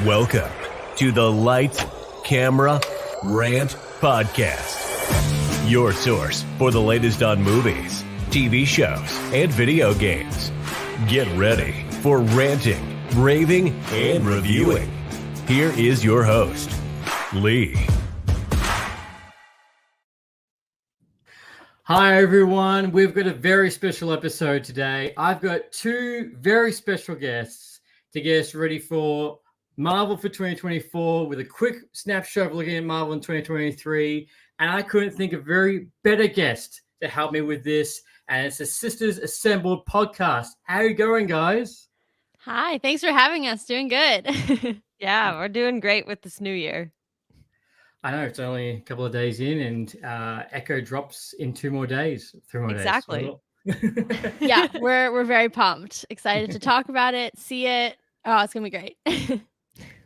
Welcome to the Light, Camera, Rant Podcast. Your source for the latest on movies, TV shows, and video games. Get ready for ranting, raving, and reviewing. Here is your host, Lee. Hi everyone, we've got a very special episode today. I've got two very special guests to get us ready for Marvel for 2024 with a quick snapshot of looking at Marvel in 2023. And I couldn't think of a very better guest to help me with this. And it's a Sisters Assembled podcast. How are you going, guys? Hi, thanks for having us. Doing good. Yeah, we're doing great with this new year. I know it's only a couple of days in, and Echo drops in 3 more days. Exactly. Yeah, we're very pumped. Excited to talk about it, see it. Oh, it's gonna be great.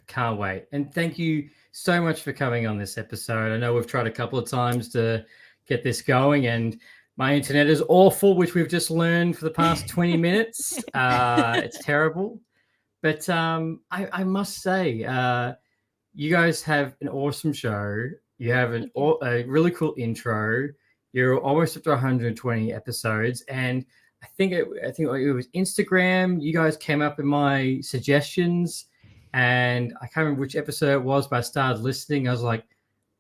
Can't wait. And thank you so much for coming on this episode. I know we've tried a couple of times to get this going, and my internet is awful, which we've just learned for the past 20 minutes. It's terrible. But I must say, you guys have an awesome show. You have a really cool intro. You're almost up to 120 episodes. And I think it was Instagram. You guys came up in my suggestions. And I can't remember which episode it was, but I started listening. I was like,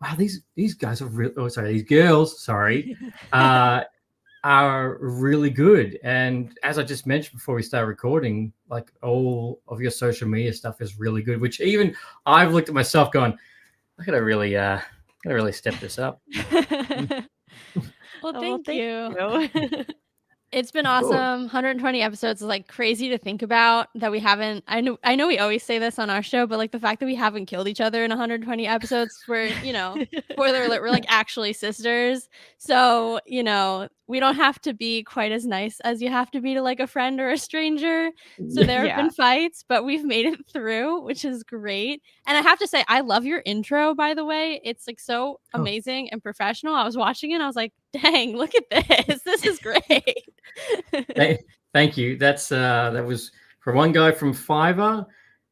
wow, these guys are these girls, are really good. And as I just mentioned before we start recording, like all of your social media stuff is really good, which even I've looked at myself going, I gotta really step this up. Well, thank you. It's been awesome. Cool. 120 episodes is like crazy to think about that we haven't. I know we always say this on our show, but like the fact that we haven't killed each other in 120 episodes, we're, spoiler alert, we're like actually sisters. So, we don't have to be quite as nice as you have to be to like a friend or a stranger. So there have been fights, but we've made it through, which is great. And I have to say, I love your intro, by the way. It's like so amazing and professional. I was watching it and I was like, dang, look at this. This is great. Thank you. That was for one guy from Fiverr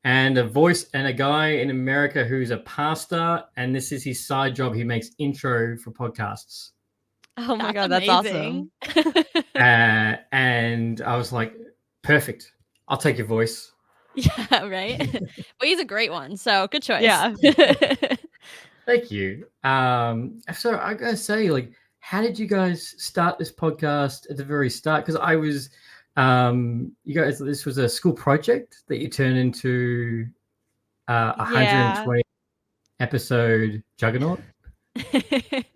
and a voice and a guy in America who's a pastor. And this is his side job. He makes intro for podcasts. Oh my God, that's awesome. And I was like, perfect. I'll take your voice. Yeah, right. Well, he's a great one. So good choice. Yeah. Thank you. So I gotta say, like, how did you guys start this podcast at the very start? Because I was, you guys, this was a school project that you turned into 120 episode juggernaut.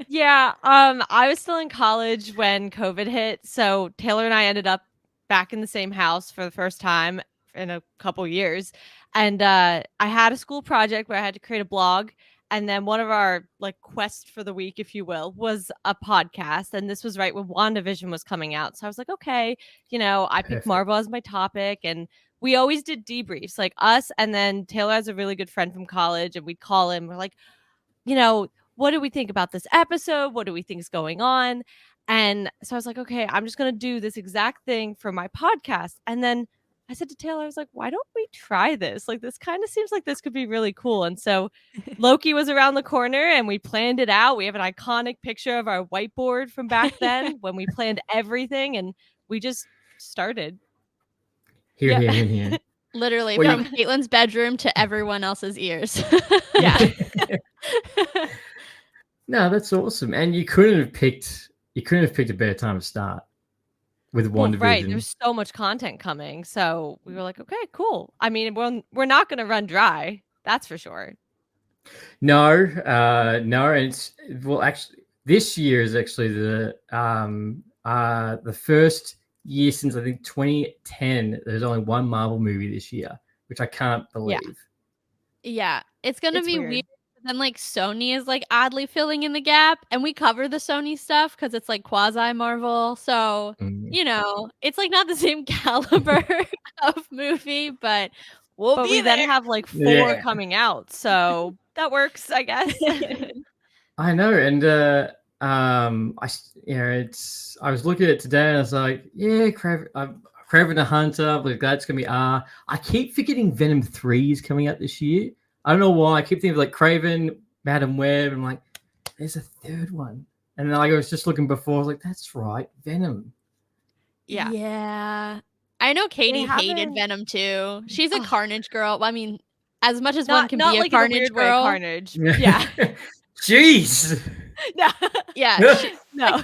Yeah. I was still in college when COVID hit. So Taylor and I ended up back in the same house for the first time in a couple years. And I had a school project where I had to create a blog. And then one of our like quests for the week, if you will, was a podcast. And this was right when WandaVision was coming out. So I was like, okay, I picked Marvel as my topic. And we always did debriefs, like us. And then Taylor has a really good friend from college. And we'd call him. We're like, what do we think about this episode? What do we think is going on? And so I was like, okay, I'm just going to do this exact thing for my podcast. And then I said to Taylor, I was like, why don't we try this? Like, this kind of seems like this could be really cool. And so Loki was around the corner and we planned it out. We have an iconic picture of our whiteboard from back then when we planned everything and we just started. Here. Literally from Caitlin's bedroom to everyone else's ears. Yeah. No, that's awesome. And you couldn't have picked a better time to start with WandaVision. Right. There's so much content coming. So we were like, okay, cool. I mean, we're not going to run dry. That's for sure. No. It's actually this year is actually the first year since I think 2010. There's only one Marvel movie this year, which I can't believe. Yeah. It's going to be weird. Then like Sony is like oddly filling in the gap, and we cover the Sony stuff because it's like quasi Marvel. So it's like not the same caliber of movie, but we then have like 4 coming out, so that works, I guess. I know, and I was looking at it today, and I was like, yeah, Kraven the Hunter, but that's gonna be I keep forgetting Venom 3 is coming out this year. I don't know why. I keep thinking of like Kraven, Madam Web, and I'm like, there's a third one. And then like, I was just looking before, I was like, that's right, Venom. Yeah. Yeah. I know Katie hated haven't- Venom too. She's a Ugh. Carnage girl. I mean, as much as one Not can not be a like in a Carnage weird girl. way, Carnage. Yeah. Jeez. No. Yeah. She, No.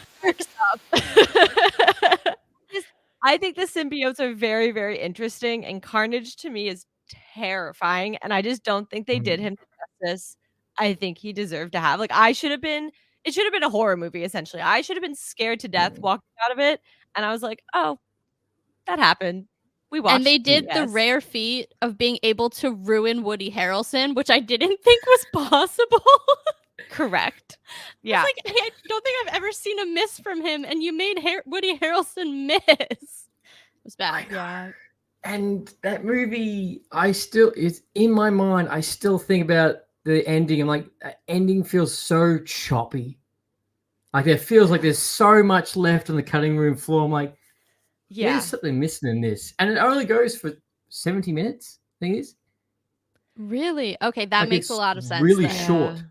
I think the symbiotes are very, very interesting, and Carnage to me is terrifying, and I just don't think they did him the justice I think he deserved to have. Like, it should have been a horror movie, essentially. I should have been scared to death walking out of it, and I was like, "Oh, that happened." We watched and they it, did the yes. rare feat of being able to ruin Woody Harrelson, which I didn't think was possible. Correct. Yeah. It's like, I don't think I've ever seen a miss from him, and you made Woody Harrelson miss. It was bad. Yeah. And that movie, it's in my mind. I still think about the ending. I'm like, that ending feels so choppy. Like it feels like there's so much left on the cutting room floor. I'm like, Yeah. there's something missing in this. And it only goes for 70 minutes, I think it is. Really? Okay, that Like, makes a it's lot of sense. really then. short.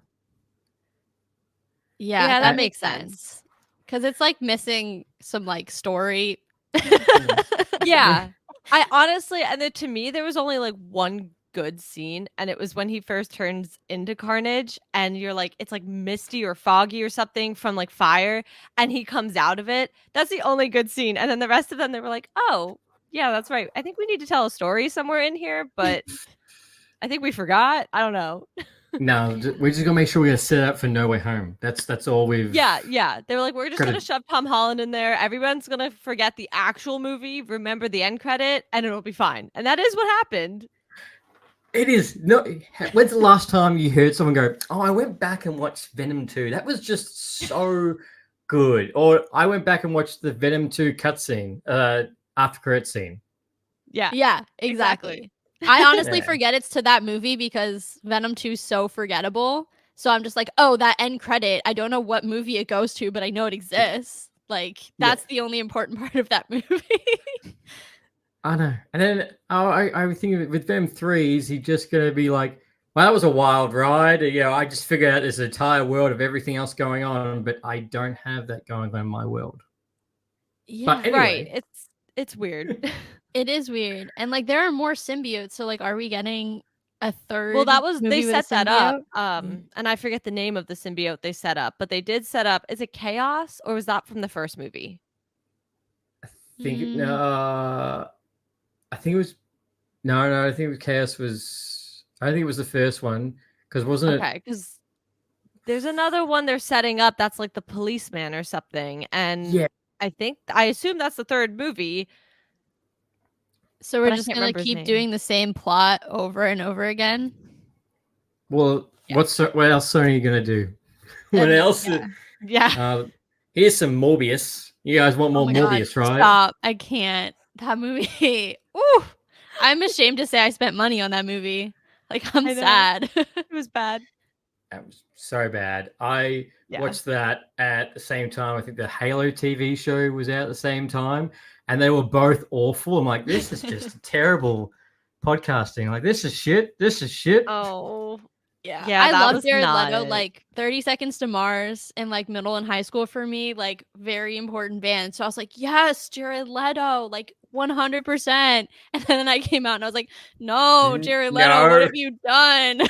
Yeah, that makes makes sense. sense. Because it's like missing some like story. Yeah. I honestly, and then to me, there was only like one good scene, and it was when he first turns into Carnage, and you're like, it's like misty or foggy or something from like fire, and he comes out of it. That's the only good scene. And then the rest of them, they were like, oh, yeah, that's right. I think we need to tell a story somewhere in here, but I think we forgot. I don't know. No, we're just gonna make sure we're gonna set up for No Way Home. That's all we've. Yeah. They were like, we're just Credit. gonna shove Tom Holland in there. Everyone's gonna forget the actual movie, remember the end credit, and it'll be fine. And that is what happened. It is. No. When's the last time you heard someone go, "Oh, I went back and watched Venom 2. That was just so good," or "I went back and watched the Venom 2 cutscene, after credit scene." Yeah. Yeah, exactly. I honestly Yeah. forget it's to that movie because Venom 2 is so forgettable. So I'm just like, oh, that end credit. I don't know what movie it goes to, but I know it exists. Like, that's the only important part of that movie. I know. And then I was thinking with Venom 3, is he just going to be like, well, that was a wild ride. You know, I just figured out this entire world of everything else going on, but I don't have that going on in my world. Yeah, But anyway. Right. It's weird. it is weird. And like, there are more symbiotes. So, like, are we getting a third? Well, that was, they movie with a set that up. symbiote? And I forget the name of the symbiote they set up, but they did set up, is it Chaos, or was that from the first movie? I think I think it was no, I think it was Chaos was I think it was the first one, because wasn't it? Okay, because there's another one they're setting up that's like the policeman or something, and Yeah. I assume that's the third movie. So we're But I just can't gonna remember his keep name. doing the same plot over and over again. Well, Yeah. what else are you gonna do? What else? Yeah. Here's some Morbius. You guys want more Oh my God, Morbius, right? Stop! I can't. That movie. Ooh, I'm ashamed to say I spent money on that movie. Like, I'm I know. sad. It was bad. That was so bad. I Yeah. watched that at the same time. I think the Halo TV show was out at the same time, and they were both awful. I'm like, this is just terrible podcasting. Like, this is shit. This is shit. Oh. Yeah, Yeah, I that loved was Jared not Leto. it. Like 30 Seconds to Mars in like middle and high school for me, like very important band. So I was like, yes, Jared Leto, like 100%. And then I came out and I was like, no, Jared Leto, No. what have you done?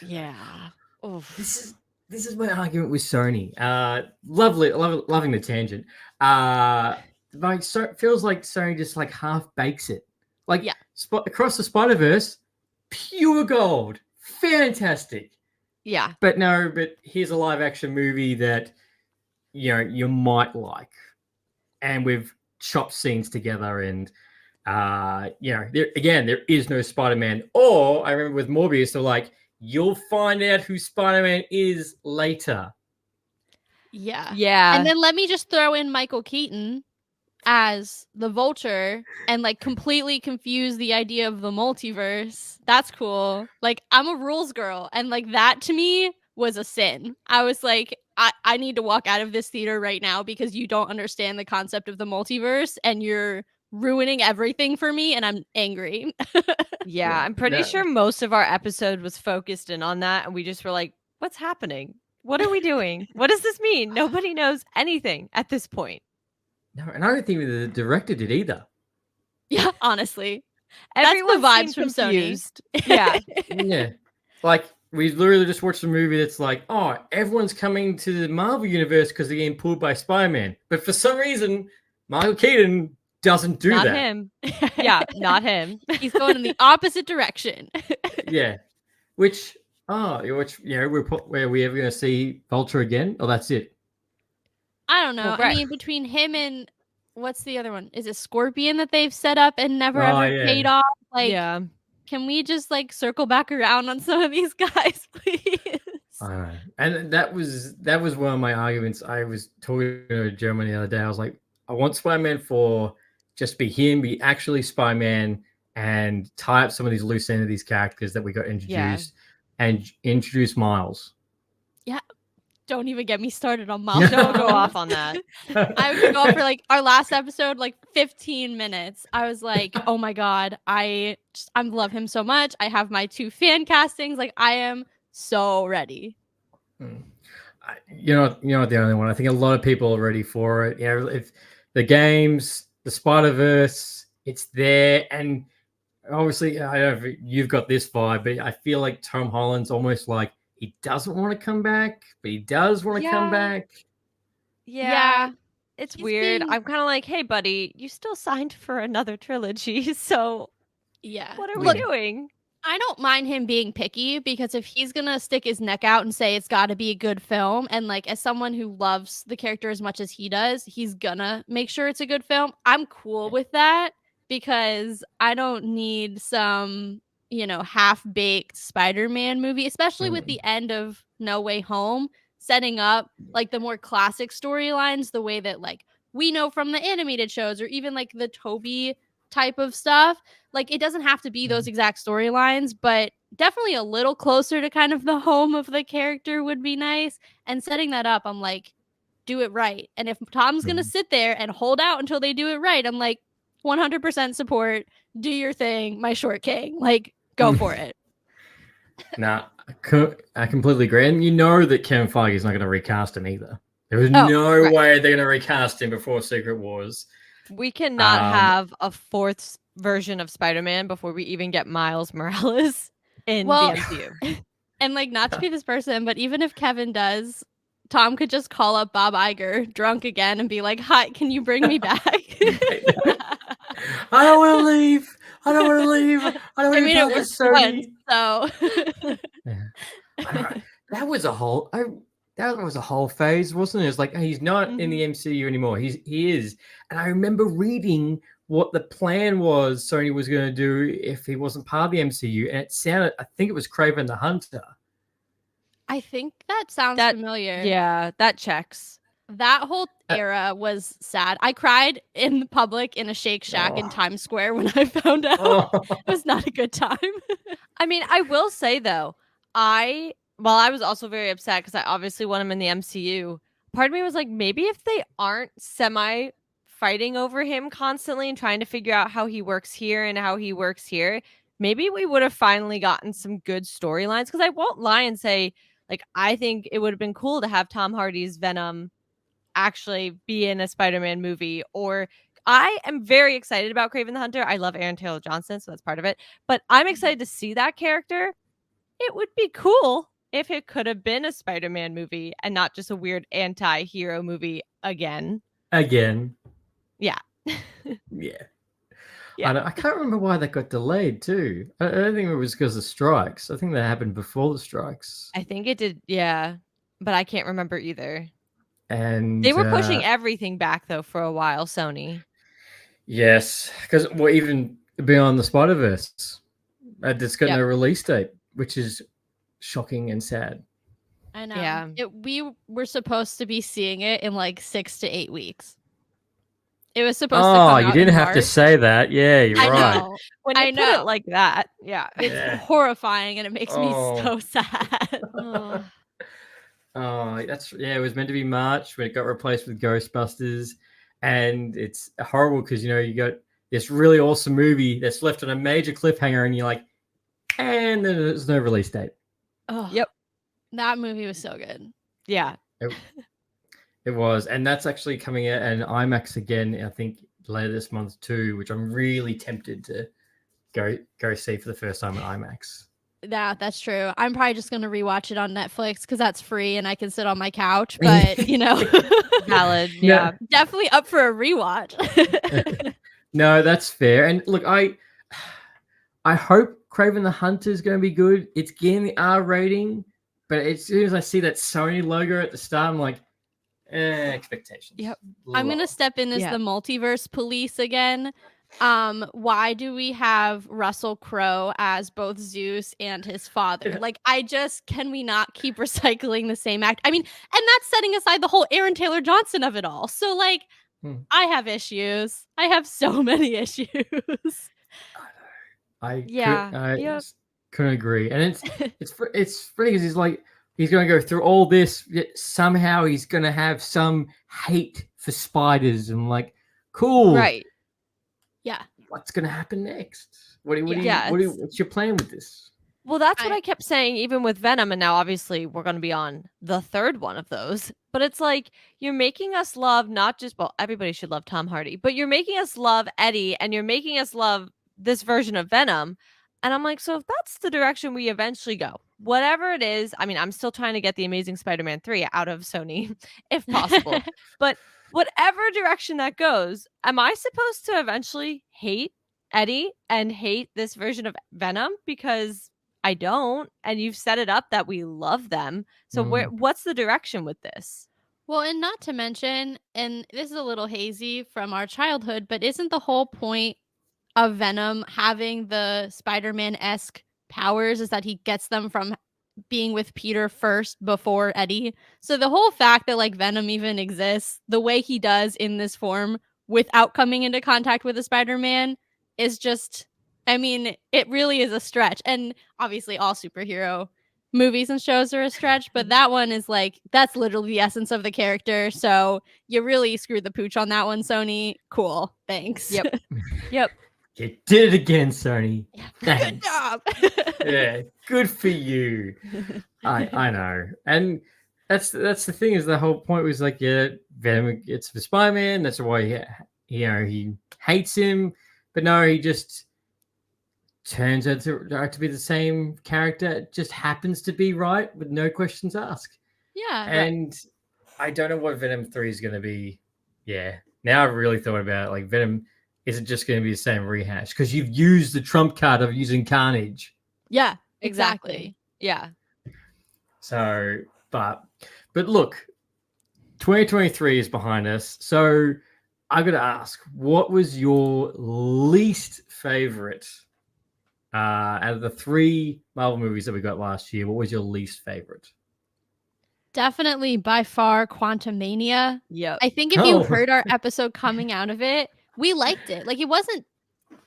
Yeah. Oof. This is my argument with Sony. Loving the tangent. Like, so it feels like Sony just like half bakes it. Like, Yeah. Across the Spider-Verse, pure gold, fantastic. Yeah. But here's a live action movie that you might like, and we've chopped scenes together, and there is no Spider-Man. Or I remember with Morbius, they're like, you'll find out who Spider-Man is later. Yeah. Yeah. And then let me just throw in Michael Keaton as the Vulture and like completely confuse the idea of the multiverse. That's cool. Like, I'm a rules girl, and like that to me was a sin. I was like, I need to walk out of this theater right now because you don't understand the concept of the multiverse and you're ruining everything for me, and I'm angry. Yeah, I'm pretty sure most of our episode was focused in on that, and we just were like, what's happening? What are we doing? What does this mean? Nobody knows anything at this point. No, and I don't think the director did either. Yeah, honestly. Everyone That's the vibes seemed from confused. Sony. Yeah. Yeah. Like, we literally just watched a movie that's like, oh, everyone's coming to the Marvel universe because they're getting pulled by Spider-Man. But for some reason, Michael Keaton doesn't do not that. Him. Yeah, not him. He's going in the opposite direction. Yeah. Are we ever going to see Vulture again? Oh, that's it. I don't know. Well, right. I mean, between him and what's the other one? Is it Scorpion that they've set up and never paid off? Like, yeah. Can we just like circle back around on some of these guys, please? And that was one of my arguments. I was talking to Germany the other day. I was like, I want Spider-Man 4 just be him, be actually Spider-Man, and tie up some of these loose ends of these characters that we got introduced, and introduce Miles. Yeah. Don't even get me started on Miles. Don't go off on that. I would go for like our last episode, like 15 minutes. I was like, oh my God, I love him so much. I have my 2 fan castings. Like, I am so ready. You're not the only one. I think a lot of people are ready for it. If the games, the Spider-Verse, it's there. And obviously, I don't know if you've got this vibe, but I feel like Tom Holland's almost like, he doesn't want to come back, but he does want to come back. Yeah. It's weird. I'm kind of like, hey, buddy, you still signed for another trilogy. So what are we doing? I don't mind him being picky, because if he's going to stick his neck out and say it's got to be a good film, and like as someone who loves the character as much as he does, he's going to make sure it's a good film. I'm cool with that, because I don't need some half-baked Spider-Man movie, especially with the end of No Way Home, setting up like the more classic storylines, the way that like we know from the animated shows, or even like the Toby type of stuff. Like, it doesn't have to be those exact storylines, but definitely a little closer to kind of the home of the character would be nice. And setting that up, I'm like, do it right. And if Tom's gonna sit there and hold out until they do it right, I'm like, 100% support, do your thing, my short king. Like, go for it. Nah, I completely agree. And you know that Kevin Feige is not going to recast him either. There was no way they're going to recast him before Secret Wars. We cannot have a 4th version of Spider-Man before we even get Miles Morales in the MCU. And like, not to be this person, but even if Kevin does, Tom could just call up Bob Iger drunk again and be like, hi, can you bring me back? I don't want to leave. I don't want to leave. I mean, it was fun, so that was a whole phase, wasn't it? It's like, he's not in the MCU anymore. He is. And I remember reading what the plan was Sony was going to do if he wasn't part of the MCU, and it sounded, I think it was Kraven the Hunter. I think that sounds familiar. Yeah, that checks. That whole era was sad. I cried in public in a Shake Shack in Times Square when I found out. It was not a good time. I mean, I will say, though, I was also very upset because I obviously want him in the MCU. Part of me was like, maybe if they aren't fighting over him constantly and trying to figure out how he works here and how he works here, maybe we would have finally gotten some good storylines. Because I won't lie and say, like, I think it would have been cool to have Tom Hardy's Venom actually be in a Spider-Man movie. Or I am very excited about Kraven the Hunter. I love Aaron Taylor Johnson, so that's part of it. But I'm excited to see that character. It would be cool if it could have been a Spider-Man movie and not just a weird anti-hero movie again. Yeah. Yeah. I can't remember why that got delayed too. I don't think it was because of strikes. I think that happened before the strikes. I think it did, yeah. But I can't remember either. And they were pushing everything back though for a while, Sony. Yes, because even Beyond the Spider-Verse, it's got no release date, which is shocking and sad. I know. Yeah. We were supposed to be seeing it in like 6 to 8 weeks. It was supposed to come out you didn't have March. to say that. Yeah, you're right. Know. When you put it like that, yeah. It's horrifying, and it makes me so sad. Oh, it was meant to be March when it got replaced with Ghostbusters, and it's horrible because you got this really awesome movie that's left on a major cliffhanger, and you're like, and then there's no release date. Oh, Yep. that movie was so good. Yeah. It was, and that's actually coming out in IMAX again, I think later this month too, which I'm really tempted to go see for the first time in IMAX. That's true. I'm probably just gonna rewatch it on Netflix because that's free and I can sit on my couch. But Valid. Yeah. definitely up for a rewatch. No, that's fair. And look, I hope Kraven the Hunter is going to be good. It's getting the R rating, but as soon as I see that Sony logo at the start, I'm like, expectations. Yep. I'm gonna step in as the multiverse police again. Why do we have Russell Crowe as both Zeus and his father? Like, can we not keep recycling the same act? I mean, and that's setting aside the whole Aaron Taylor Johnson of it all. So, like, I have issues. I have so many issues. I couldn't agree. And it's funny because he's like, he's going to go through all this, yet somehow he's going to have some hate for spiders. And like, cool. Right. Yeah. What's going to happen next? What's your plan with this? Well, that's what I kept saying, even with Venom. And now, obviously, we're going to be on the third one of those. But it's like, you're making us love not just, well, everybody should love Tom Hardy, but you're making us love Eddie and you're making us love this version of Venom. And I'm like, so if that's the direction we eventually go, whatever it is, I mean, I'm still trying to get the Amazing Spider-Man 3 out of Sony, if possible. But whatever direction that goes, am I supposed to eventually hate Eddie and hate this version of Venom? Because I don't, and you've set it up that we love them. So what's the direction with this? Well, and not to mention, and this is a little hazy from our childhood, but isn't the whole point of Venom having the Spider-Man-esque powers is that he gets them from being with Peter first before Eddie? So the whole fact that like Venom even exists the way he does in this form without coming into contact with a Spider-Man is just, I mean, it really is a stretch. And obviously all superhero movies and shows are a stretch, but that one is like, that's literally the essence of the character. So you really screwed the pooch on that one, Sony. Cool. Thanks. Yep. Yep. You did it again, Sony. Good job. Yeah, good for you. I know. And that's the thing, is the whole point was like, Venom gets for Spider-Man. That's why he hates him. But no, he just turns out to be the same character. It just happens to be right with no questions asked. Yeah. And I don't know what Venom 3 is going to be. Yeah. Now I've really thought about it. Like, Venom isn't just going to be the same rehash because you've used the trump card of using Carnage. Yeah, exactly. Yeah. So, but look, 2023 is behind us. So I got to ask, what was your least favorite out of the 3 Marvel movies that we got last year? What was your least favorite? Definitely by far Quantumania. Yep. I think if you heard our episode coming out of it, we liked it. Like, it wasn't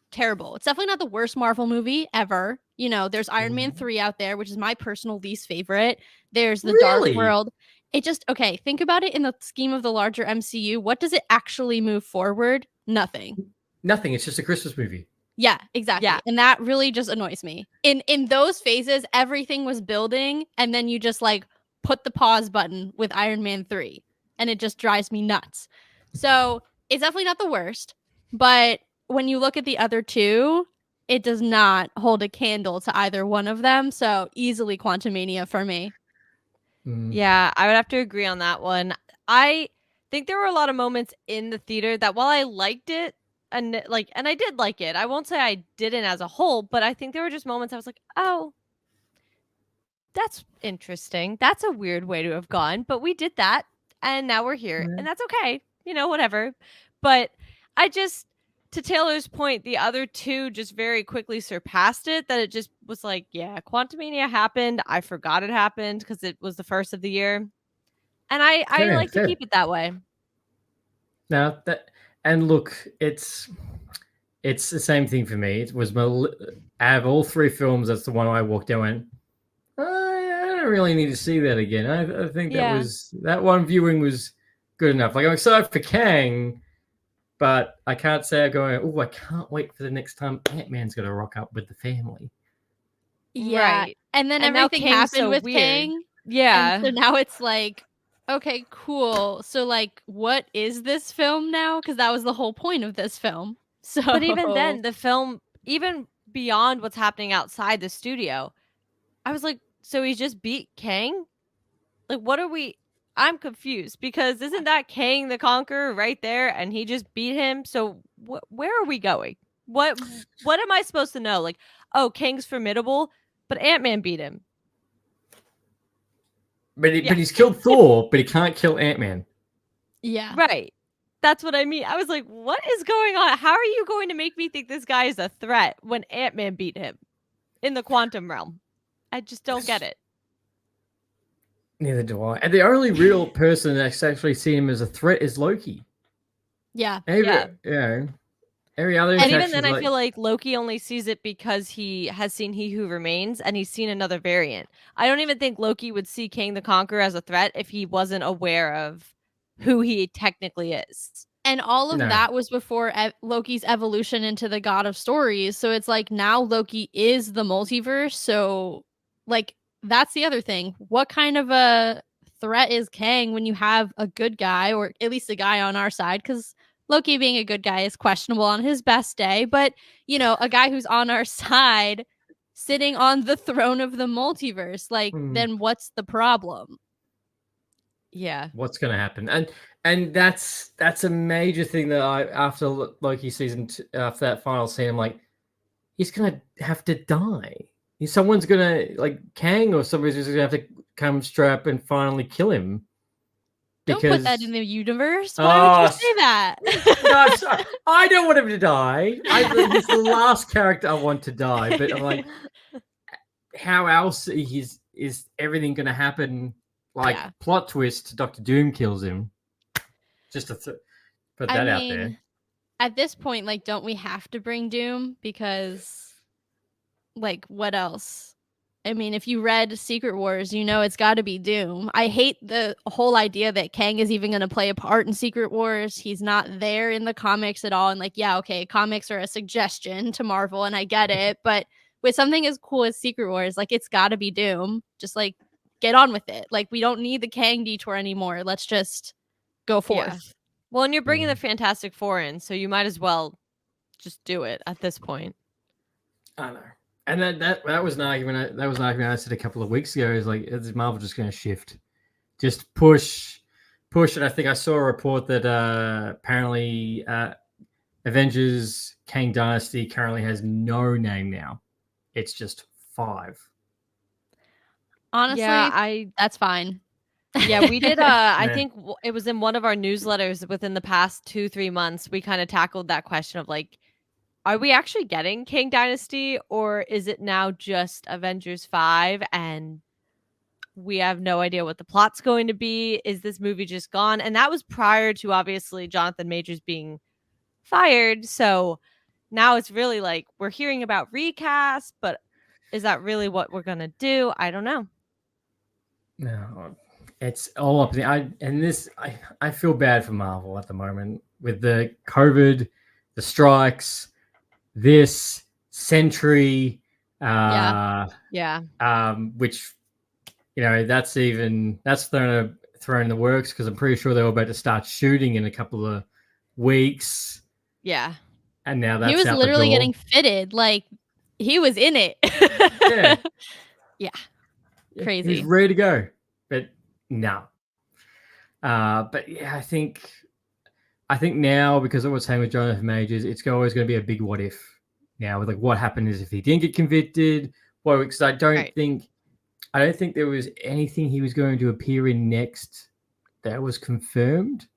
terrible. It's definitely not the worst Marvel movie ever. There's Iron Man 3 out there, which is my personal least favorite. There's The Dark World. It just, okay, think about it in the scheme of the larger MCU. What does it actually move forward? Nothing. It's just a Christmas movie. Yeah, exactly. Yeah. And that really just annoys me. In those phases, everything was building, and then you just like put the pause button with Iron Man 3, and it just drives me nuts. So it's definitely not the worst, but when you look at the other 2, it does not hold a candle to either one of them. So easily Quantumania for me. Yeah, I would have to agree on that one. I think there were a lot of moments in the theater that while I liked it, and I did like it, I won't say I didn't as a whole, but I think there were just moments I was like, oh, that's interesting. That's a weird way to have gone, but we did that, and now we're here, and that's okay. Whatever. But I just, to Taylor's point, the other 2 just very quickly surpassed it, that it just was like, yeah, Quantumania happened. I forgot it happened because it was the first of the year. And I like to keep it that way. Now, and look, it's the same thing for me. It was out of all 3 films, that's the one I walked out and went, I don't don't really need to see that again. I think Yeah. that one viewing was good enough. Like I'm excited for Kang, but I can't say I'm going, oh, I can't wait for the next time Ant-Man's going to rock up with the family. Yeah. Right. And then And now everything Kang's happened so with weird. Kang. And Yeah. so now it's like, okay, cool. So like, what is this film now? Because that was the whole point of this film. So But even then, the film, even beyond what's happening outside the studio, I was like, so he just beat Kang? Like, what are we? I'm confused because isn't that Kang the Conqueror right there, and he just beat him? So where are we going? What am I supposed to know? Like, oh, Kang's formidable, but Ant-Man beat him. But Yeah. he's killed Thor, but he can't kill Ant-Man. yeah. Right. That's what I mean. I was like, what is going on? How are you going to make me think this guy is a threat when Ant-Man beat him in the quantum realm? I just don't get it. Neither do I. And the only real person that's actually seen him as a threat is Loki. Yeah. Every other And even interaction's then, I feel like Loki only sees it because he has seen He Who Remains and he's seen another variant. I don't even think Loki would see Kang the Conqueror as a threat if he wasn't aware of who he technically is. And all of that was before Loki's evolution into the god of stories. So it's like now Loki is the multiverse. So, like, that's the other thing. What kind of a threat is Kang when you have a good guy, or at least a guy on our side? Because Loki being a good guy is questionable on his best day. But, you know, a guy who's on our side sitting on the throne of the multiverse, like, then what's the problem? Yeah. What's going to happen? And that's a major thing that after Loki season after that final scene, I'm like, he's going to have to die. Someone's going to, like Kang or somebody's just going to have to come straight up and finally kill him. Don't put that in the universe. Why would you say that? No, I don't want him to die. He's the last character I want to die. But I'm like, how else is everything going to happen? Like plot twist, Dr. Doom kills him. Just to put that out there. At this point, like, don't we have to bring Doom? Because, like, what else? I mean, if you read Secret Wars, you know it's got to be Doom. I hate the whole idea that Kang is even going to play a part in Secret Wars. He's not there in the comics at all. And, like, yeah, okay, comics are a suggestion to Marvel, and I get it. But with something as cool as Secret Wars, like, it's got to be Doom. Just, like, get on with it. Like, we don't need the Kang detour anymore. Let's just go forth. Yeah. Well, and you're bringing the Fantastic Four in, so you might as well just do it at this point. I know. And that was an argument. That was an argument I said a couple of weeks ago. Is like, is Marvel just going to shift, just push? And I think I saw a report that apparently Avengers Kang Dynasty currently has no name now. It's just 5. Honestly, that's fine. Yeah, we did. I think it was in one of our newsletters within the past 2-3 months. We kind of tackled that question of like, are we actually getting Kang Dynasty, or is it now just Avengers 5 and we have no idea what the plot's going to be? Is this movie just gone? And that was prior to obviously Jonathan Majors being fired. So now it's really like we're hearing about recast, but is that really what we're gonna do? I don't know. No, it's all up there. I feel bad for Marvel at the moment with the COVID, the strikes, this Sentry, which, you know, that's thrown in the works because I'm pretty sure they were about to start shooting in a couple of weeks. Yeah, and now that's he was out literally the door. getting fitted, like he was in it. Yeah, crazy. He's ready to go, but no. But yeah, I think now, because of what's happening with Jonathan Majors, it's always going to be a big what if now with like what happened is if he didn't get convicted. Well, because I don't think there was anything he was going to appear in next that was confirmed.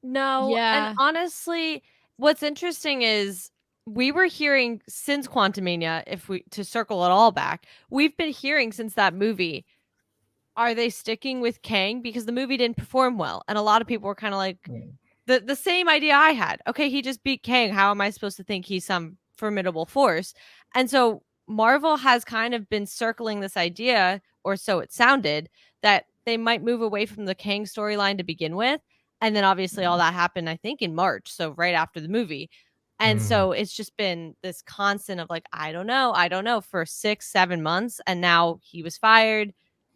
No. Yeah. And honestly, what's interesting is we were hearing since Quantumania, to circle it all back, we've been hearing since that movie, are they sticking with Kang? Because the movie didn't perform well. And a lot of people were kind of like, the same idea I had. Okay, he just beat Kang. How am I supposed to think he's some formidable force? And so Marvel has kind of been circling this idea or so it sounded, that they might move away from the Kang storyline to begin with. And then obviously all that happened, I think, in March. So right after the movie. And so it's just been this constant of like, I don't know for 6-7 months. And now he was fired.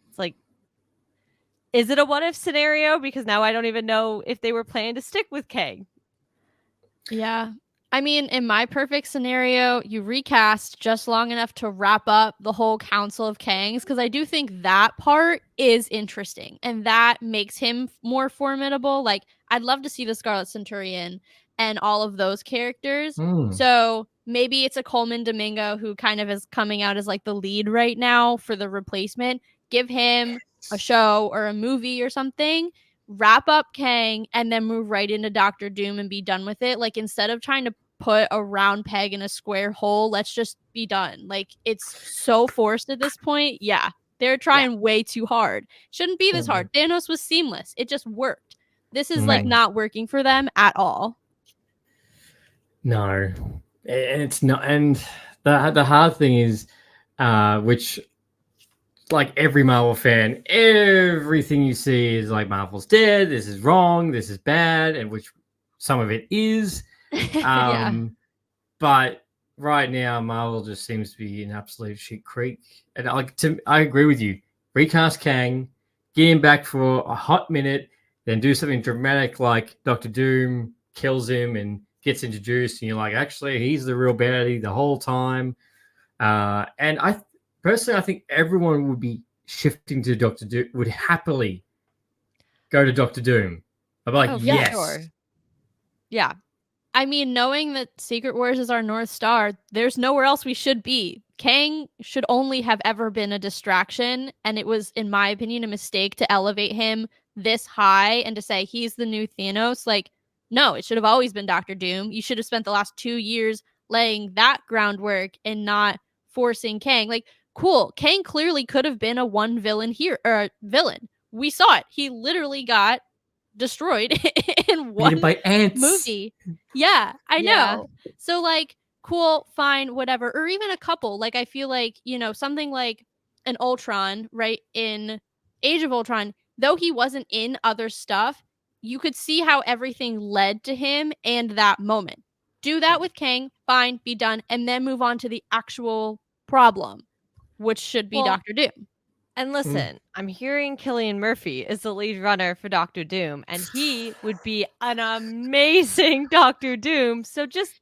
It's like, is it a what if scenario? Because now I don't even know if they were planning to stick with Kang. Yeah. I mean, in my perfect scenario, you recast just long enough to wrap up the whole Council of Kangs, because I do think that part is interesting and that makes him more formidable. Like, I'd love to see the Scarlet Centurion and all of those characters. So maybe it's a Coleman Domingo who kind of is coming out as like the lead right now for the replacement. Give him a show or a movie or something, wrap up Kang, and then move right into Doctor Doom and be done with it. Like, instead of trying to put a round peg in a square hole, let's just be done. Like, it's so forced at this point. Yeah, they're trying way too hard. Shouldn't be this hard. Thanos was seamless. It just worked. This is like not working for them at all. No, and it's not. And the hard thing is, which, like every Marvel fan, everything you see is like, Marvel's dead, this is wrong, this is bad, and which some of it is. But right now, Marvel just seems to be in absolute shit creek. And I agree with you. Recast Kang, get him back for a hot minute, then do something dramatic like Doctor Doom kills him and gets introduced, and you're like, actually, he's the real baddie the whole time. And I personally, I think everyone would be shifting to Doctor Doom, would happily go to Doctor Doom. I'd be like, yes. Sure. Yeah. I mean, knowing that Secret Wars is our North Star, there's nowhere else we should be. Kang should only have ever been a distraction, and it was, in my opinion, a mistake to elevate him this high and to say he's the new Thanos. Like, no, it should have always been Doctor Doom. You should have spent the last 2 years laying that groundwork and not forcing Kang. Like, cool, Kang clearly could have been a one villain here, or villain. We saw it. He literally got destroyed in one by ants. movie. Yeah, I know. So like, cool, fine, whatever. Or even a couple. Like, I feel like, you know, something like an Ultron, right, in Age of Ultron, though he wasn't in other stuff, you could see how everything led to him and that moment. Do that with Kang, fine, be done, and then move on to the actual problem, which should be Doctor Doom. And listen, I'm hearing Cillian Murphy is the lead runner for Doctor Doom, and he would be an amazing Doctor Doom. So just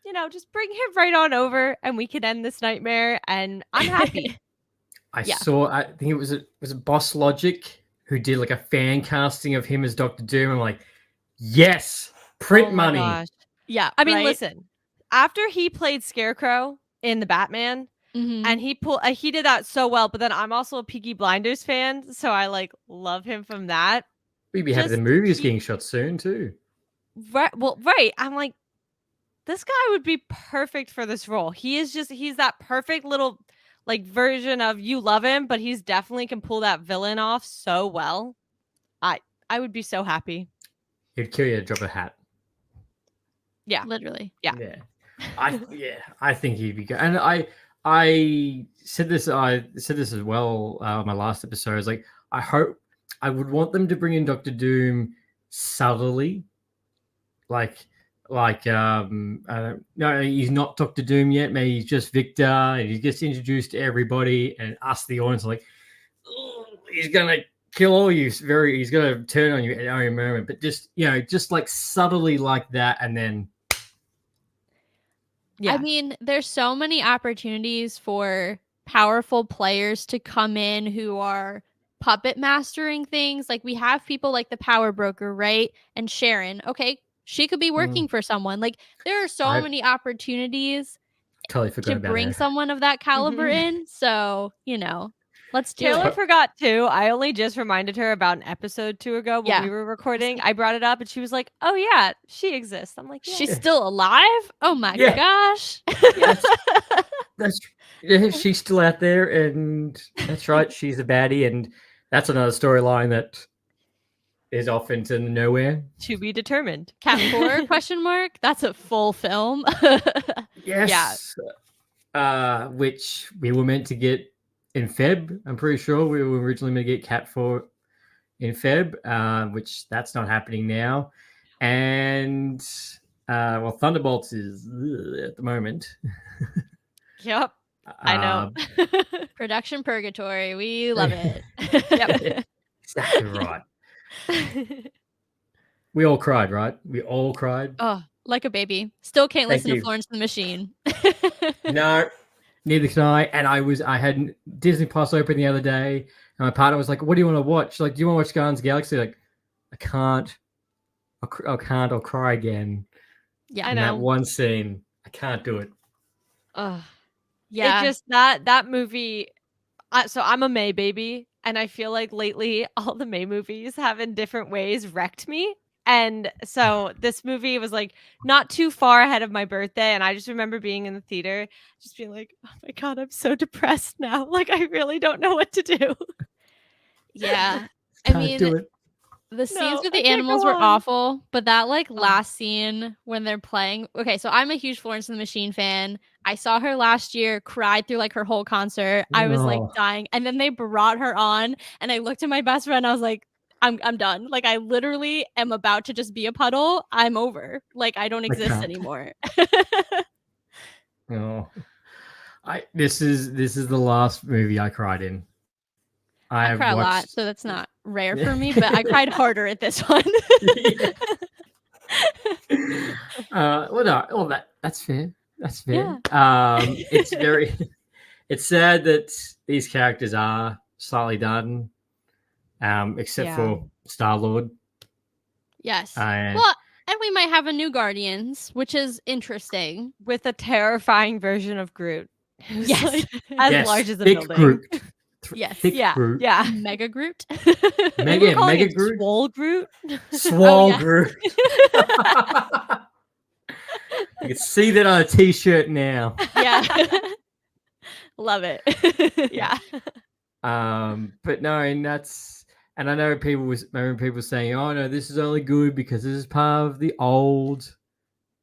bring him right on over, and we can end this nightmare, and I'm happy. I think it was Boss Logic who did like a fan casting of him as Doctor Doom. I'm like, yes, print money. Gosh. Yeah, I mean, listen, after he played Scarecrow in the Batman, and he did that so well, but then I'm also a Peaky Blinders fan, so I like love him from that. We'd be happy the movie is getting shot soon too. Right. Well, right. I'm like, this guy would be perfect for this role. He's that perfect little like version of, you love him, but he's definitely can pull that villain off so well. I would be so happy. He'd kill you to drop a hat. Yeah. Literally. Yeah. I think he'd be good. And I said this as well on my last episode. I was like, I would want them to bring in Doctor Doom subtly, like no, he's not Doctor Doom yet. Maybe he's just Victor, and he gets introduced to everybody, and us, the audience, are like, he's gonna kill all you. He's gonna turn on you at every moment. But just like subtly like that, and then. Yeah. I mean, there's so many opportunities for powerful players to come in who are puppet mastering things. Like, we have people like the Power Broker, right? And Sharon. Okay, she could be working for someone. Like, there are so many opportunities to bring someone of that caliber in. So, let's do Taylor it. forgot too. I only just reminded her about an episode 2 ago when we were recording. I brought it up and she was like, "Oh yeah, she exists." I'm like, she's still alive? Oh my gosh. She's still out there, and that's right. She's a baddie, and that's another storyline that is off into nowhere. To be determined. Cat 4 question mark? That's a full film. Yes. Yeah. Which we were meant to get in Feb. I'm pretty sure we were originally going to get Cat 4 in Feb, which that's not happening now. And well, Thunderbolts is at the moment. Yep. I know. Production purgatory. We love it. Yep. Exactly right. We all cried, right? We all cried. Oh, like a baby. Still can't Thank listen to you. Florence and the Machine. No, neither can I. And I had Disney Plus open the other day, and my partner was like, "What do you want to watch?" She's like, "Do you want to watch Guardians of the Galaxy?" Like, I can't. I can't. I'll cry again. Yeah, I In know. that one scene, I can't do it. Yeah. It just that movie. So I'm a May baby, and I feel like lately all the May movies have in different ways wrecked me. And so this movie was like not too far ahead of my birthday, and I just remember being in the theater, just being like, "Oh my god, I'm so depressed now. Like I really don't know what to do." Yeah. I Can't mean, do it. the scenes No, with I the can't animals go were on. awful, but that like last scene when they're playing. Okay, so I'm a huge Florence and the Machine fan. I saw her last year, cried through like her whole concert. I was like Oh. dying, and then they brought her on, and I looked at my best friend. I was like, I'm done. Like I literally am about to just be a puddle. I'm over. Like I don't exist can't. anymore. Oh, this is the last movie I cried in. I have cry a lot, watched. so that's not rare for me. But I cried harder at this one. Well, no, well that's fair. That's fair. Yeah. It's very. It's sad that these characters are slightly done, except Yeah. for Star-Lord. Yes. And Well, and we might have a new Guardians, which is interesting. With a terrifying version of Groot. who's, Yes. like, as large as a thick building. Groot. Yes. Thick Yeah. Groot. Yeah. Mega Groot. Maybe we're calling Mega it Groot. Swole Groot. Swole yeah. Groot. You can see that on a t-shirt now. Yeah. Love it. Yeah. But no, and I know people saying, "Oh no, this is only good because this is part of the old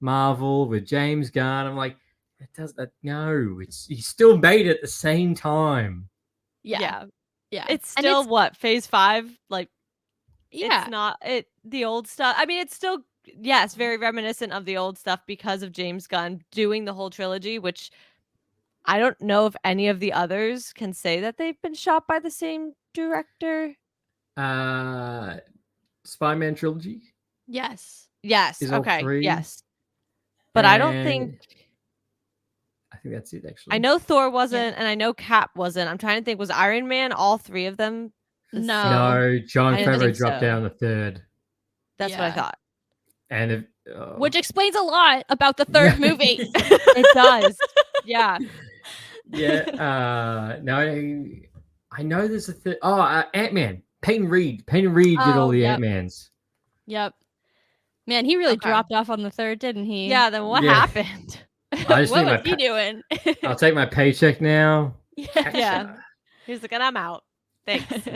Marvel with James Gunn." I'm like, it does that? No, he still made it at the same time. Yeah. It's And still what, phase 5? Like, yeah. it's not the old stuff. I mean, it's still, yes, very reminiscent of the old stuff because of James Gunn doing the whole trilogy, which I don't know if any of the others can say that they've been shot by the same director. Spider-Man trilogy. Yes. Yes. Is all Okay. 3. Yes. But I don't think. I think that's it, actually. I know Thor wasn't, and I know Cap wasn't. I'm trying to think. Was Iron Man all 3 of them? No. No, John I didn't Favreau think dropped so. down the 3rd. That's what I Yeah. thought. And Which explains a lot about the third movie. It does. Yeah. Yeah. No, I know there's a third. Oh, Ant-Man. Peyton Reed did all the yep. Ant-Mans. Yep. Man, he really Okay. dropped off on the third, didn't he? Yeah. Then what Yeah. happened? I just What need was he doing? I'll take my paycheck now. Yeah. He was like, and I'm out. Thanks.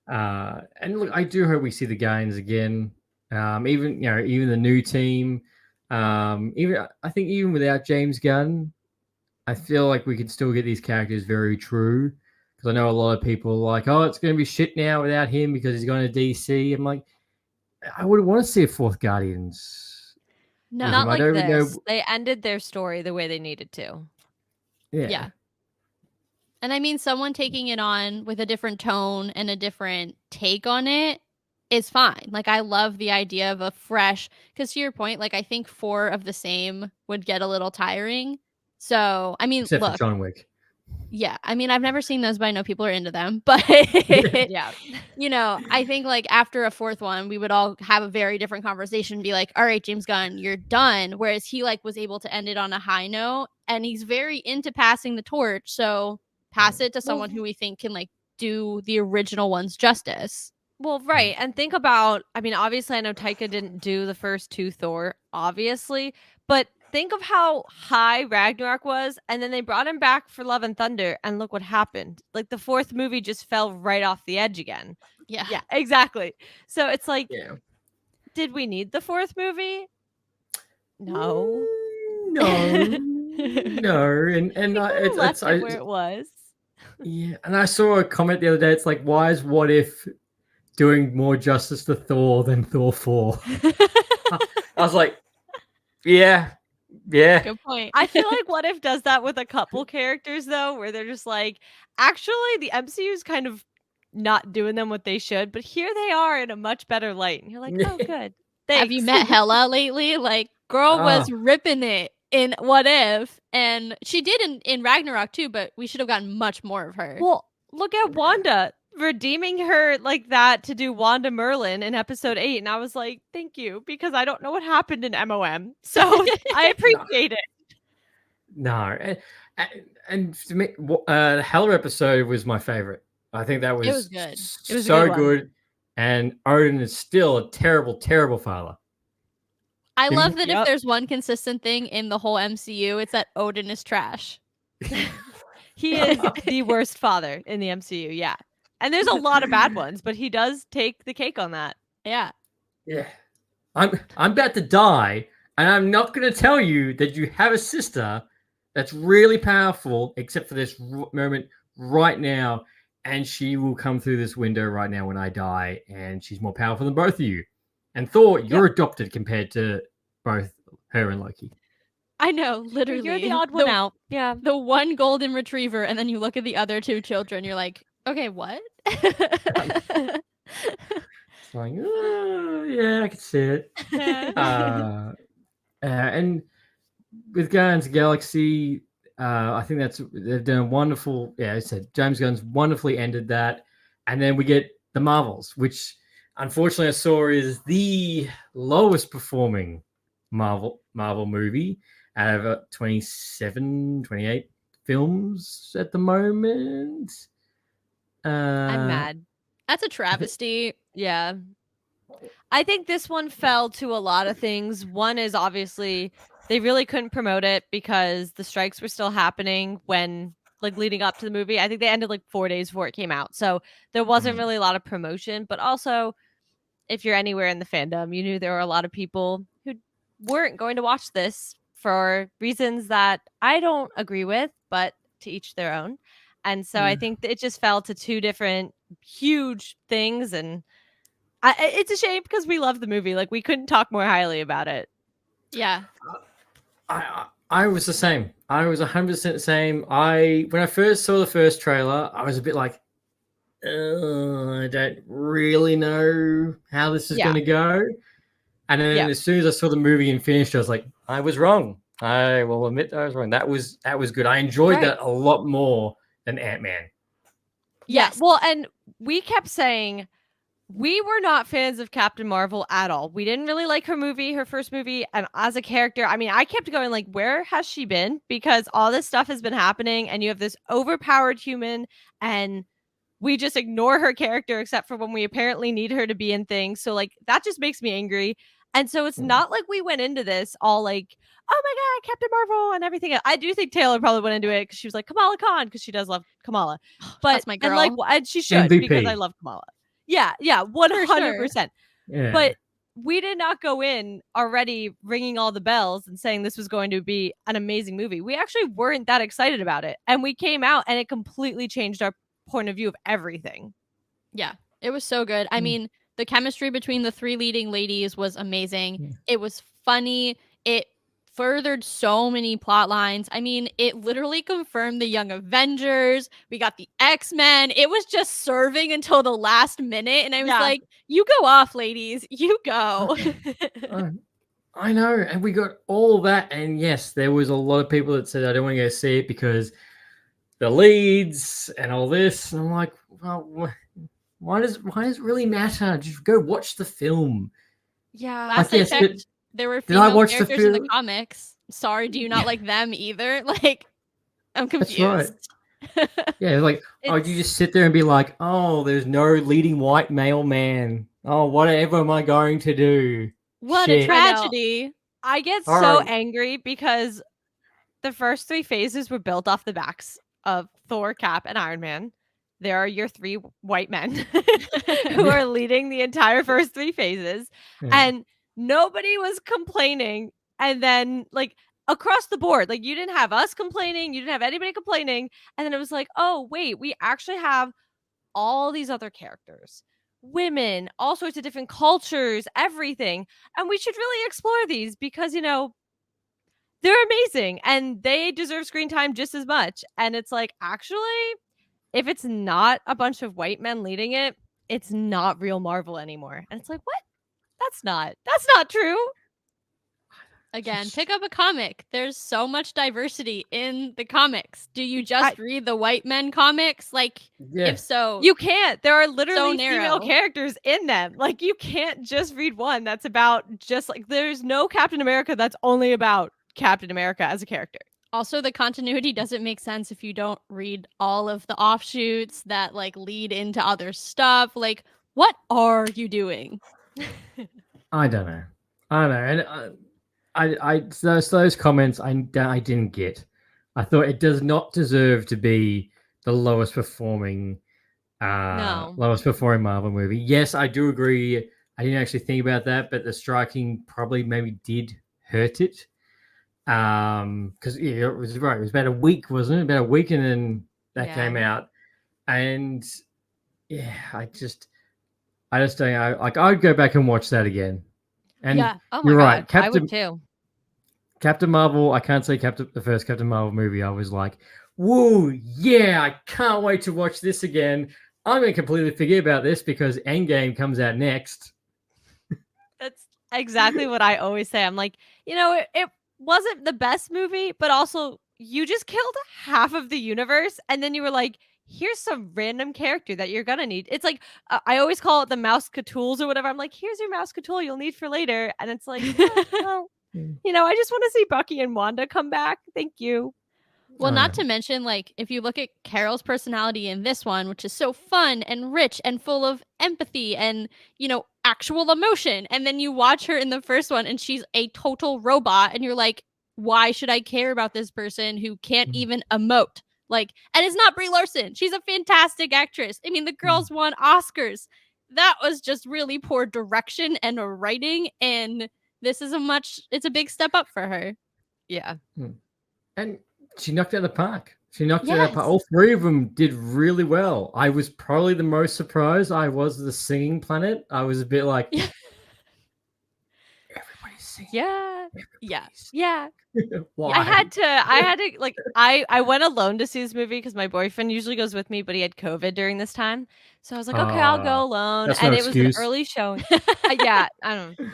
And look, I do hope we see the Guardians again. Even the new team. I think even without James Gunn, I feel like we can still get these characters very true. Because I know a lot of people are like, oh, it's going to be shit now without him because he's going to DC. I'm like, I would want to see a 4th Guardians. No. Not I like don't this. know- They ended their story the way they needed to. Yeah. And I mean, someone taking it on with a different tone and a different take on it is fine. Like, I love the idea of a fresh, because to your point, like, I think 4 of the same would get a little tiring. So, I mean, Except look, for John Wick. yeah, I mean, I've never seen those, but I know people are into them. But, Yeah. I think like after a 4th one, we would all have a very different conversation and be like, all right, James Gunn, you're done. Whereas he like was able to end it on a high note, and he's very into passing the torch. So pass it to someone who we think can like do the original ones justice. Well, right. And think about, I mean, obviously, I know Taika didn't do the first 2 Thor, obviously, but think of how high Ragnarok was, and then they brought him back for Love and Thunder, and look what happened. Like, the 4th movie just fell right off the edge again. Yeah. Yeah, exactly. So it's like, Yeah. did we need the 4th movie? No. No. No. And We could've left it where it was. Yeah, and I saw a comment the other day. It's like, why is What If doing more justice to Thor than Thor 4? I was like, yeah. Good point. I feel like What If does that with a couple characters though, where they're just like, actually, the MCU is kind of not doing them what they should, but here they are in a much better light, and you're like, oh, good. Thanks. Have you met Hela lately? Like, girl was ripping it in What If, and she did in Ragnarok too, but we should have gotten much more of her. Well, look at Wanda redeeming her like that to do Wanda Merlin in episode 8, and I was like, thank you, because I don't know what happened in MOM, so I appreciate it. No, and to me, the Hela episode was my favorite. I think that was, It was good. It was a so good one. good. And Odin is still a terrible, terrible father. I love that Yep. if there's one consistent thing in the whole MCU, it's that Odin is trash. He is the worst father in the MCU, yeah. And there's a lot of bad ones, but he does take the cake on that. Yeah. Yeah, I'm about to die, and I'm not going to tell you that you have a sister that's really powerful, except for this moment right now, and she will come through this window right now when I die, and she's more powerful than both of you. And Thor, you're adopted compared to both her and Loki. I know, literally. You're the odd one out. Yeah. The one golden retriever, and then you look at the other two children, you're like, okay, what? It's like, yeah, I can see it. And with Guardians of the Galaxy, I think they've done wonderful. Yeah, I said James Gunn's wonderfully ended that, and then we get the Marvels, which unfortunately I saw is the lowest performing Marvel movie out of 27, 28 films at the moment. I'm mad. That's a travesty. Yeah. I think this one fell to a lot of things. One is obviously they really couldn't promote it because the strikes were still happening when, like, leading up to the movie. I think they ended like 4 days before it came out. So there wasn't really a lot of promotion. But also, if you're anywhere in the fandom, you knew there were a lot of people who weren't going to watch this for reasons that I don't agree with, but to each their own. And so I think it just fell to two different huge things. And it's a shame because we love the movie. Like, we couldn't talk more highly about it. Yeah. I was the same. I was 100% the same. When I first saw the first trailer, I was a bit like, I don't really know how this is going to go. And then as soon as I saw the movie and finished, I was like, I was wrong. I will admit I was wrong. That was good. I enjoyed that a lot more than Ant-Man. Yes. Well, and we kept saying we were not fans of Captain Marvel at all. We didn't really like her first movie. And as a character, I mean, I kept going like, where has she been? Because all this stuff has been happening and you have this overpowered human and we just ignore her character except for when we apparently need her to be in things. So like, that just makes me angry. And so it's not like we went into this all like, oh my God, Captain Marvel and everything. I do think Taylor probably went into it because she was like Kamala Khan because she does love Kamala. But that's my girl. And she should MVP. because I love Kamala. Yeah, 100%. Yeah. But we did not go in already ringing all the bells and saying this was going to be an amazing movie. We actually weren't that excited about it. And we came out and it completely changed our point of view of everything. Yeah, it was so good. I mean, the chemistry between the three leading ladies was amazing. It was funny. It furthered so many plot lines. I mean, it literally confirmed the Young Avengers. We got the X-Men. It was just serving until the last minute. And I was like, you go off, ladies. You go. I know. And we got all that. And yes, there was a lot of people that said, I don't want to go see it because the leads and all this. And I'm like, well, why does it really matter? Just go watch the film. Yeah. Last I checked, there were female characters in the comics. Sorry, do you not like them either? Like, I'm confused. That's right. Yeah, like, you just sit there and be like, oh, there's no leading white male man. Oh, whatever am I going to do? What a tragedy. I get so angry because the first three phases were built off the backs of Thor, Cap, and Iron Man. There are your three white men who are leading the entire first three phases. And nobody was complaining. And then, like, across the board. Like, you didn't have us complaining, you didn't have anybody complaining, and then it was like, oh wait, we actually have all these other characters, women, all sorts of different cultures, everything, and we should really explore these because, you know, they're amazing and they deserve screen time just as much. And it's like, actually, if it's not a bunch of white men leading it, it's not real Marvel anymore. And it's like, what? That's not true. Again, pick up a comic. There's so much diversity in the comics. Do you just read the white men comics? Like, if so, you can't. There are literally so female characters in them. Like, you can't just read one that's about just like, there's no Captain America that's only about Captain America as a character. Also, the continuity doesn't make sense if you don't read all of the offshoots that like lead into other stuff. Like, what are you doing? I don't know. And those comments I didn't get. I thought it does not deserve to be the lowest performing Marvel movie. Yes, I do agree. I didn't actually think about that, but the striking probably maybe did hurt it. Because it was right. It was about a week, wasn't it? About a week, and then that came out, and yeah, I just don't. Like, I'd go back and watch that again. And you're right, I would too. Captain Marvel. I can't say the first Captain Marvel movie. I was like, whoa, yeah, I can't wait to watch this again. I'm going to completely forget about this because Endgame comes out next. That's exactly what I always say. I'm like, you know, it wasn't the best movie, but also you just killed half of the universe, and then you were like, here's some random character that you're gonna need. It's like, I always call it the Mouse-Catools or whatever. I'm like, here's your Mouse-Catool you'll need for later. And it's like, well, you know, I just want to see Bucky and Wanda come back. Thank you. Well, not to mention, like, if you look at Carol's personality in this one, which is so fun and rich and full of empathy and, you know, actual emotion, and then you watch her in the first one and she's a total robot, and you're like, why should I care about this person who can't even emote? Like, and it's not Brie Larson. She's a fantastic actress. I mean, the girls won Oscars. That was just really poor direction and writing, and this is it's a big step up for her. Yeah. And she knocked it out of the park. It out of the park. All three of them did really well. I was probably the most surprised. I was the singing planet. I was a bit like, everybody's singing. Yeah. Why? I had to like, I went alone to see this movie because my boyfriend usually goes with me, but he had COVID during this time. So I was like, okay, I'll go alone. And it was an early showing. I don't know.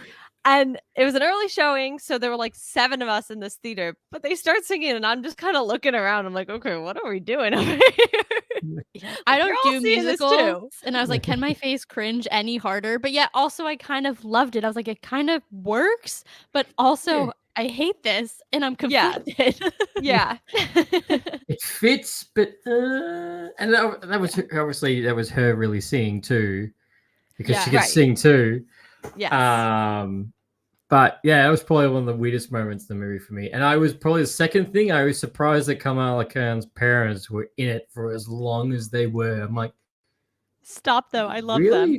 And it was an early showing, so there were like 7 of us in this theater. But they start singing, and I'm just kind of looking around. I'm like, okay, what are we doing over here? I don't do musicals, and I was like, can my face cringe any harder? But yet, also, I kind of loved it. I was like, it kind of works, but also, I hate this, and I'm conflicted. Yeah. It fits, but and that was obviously her really singing too, because she could sing too. Yes. But yeah, that was probably one of the weirdest moments in the movie for me. And I was probably the second thing, I was surprised that Kamala Khan's parents were in it for as long as they were. I'm like, stop though. I love them.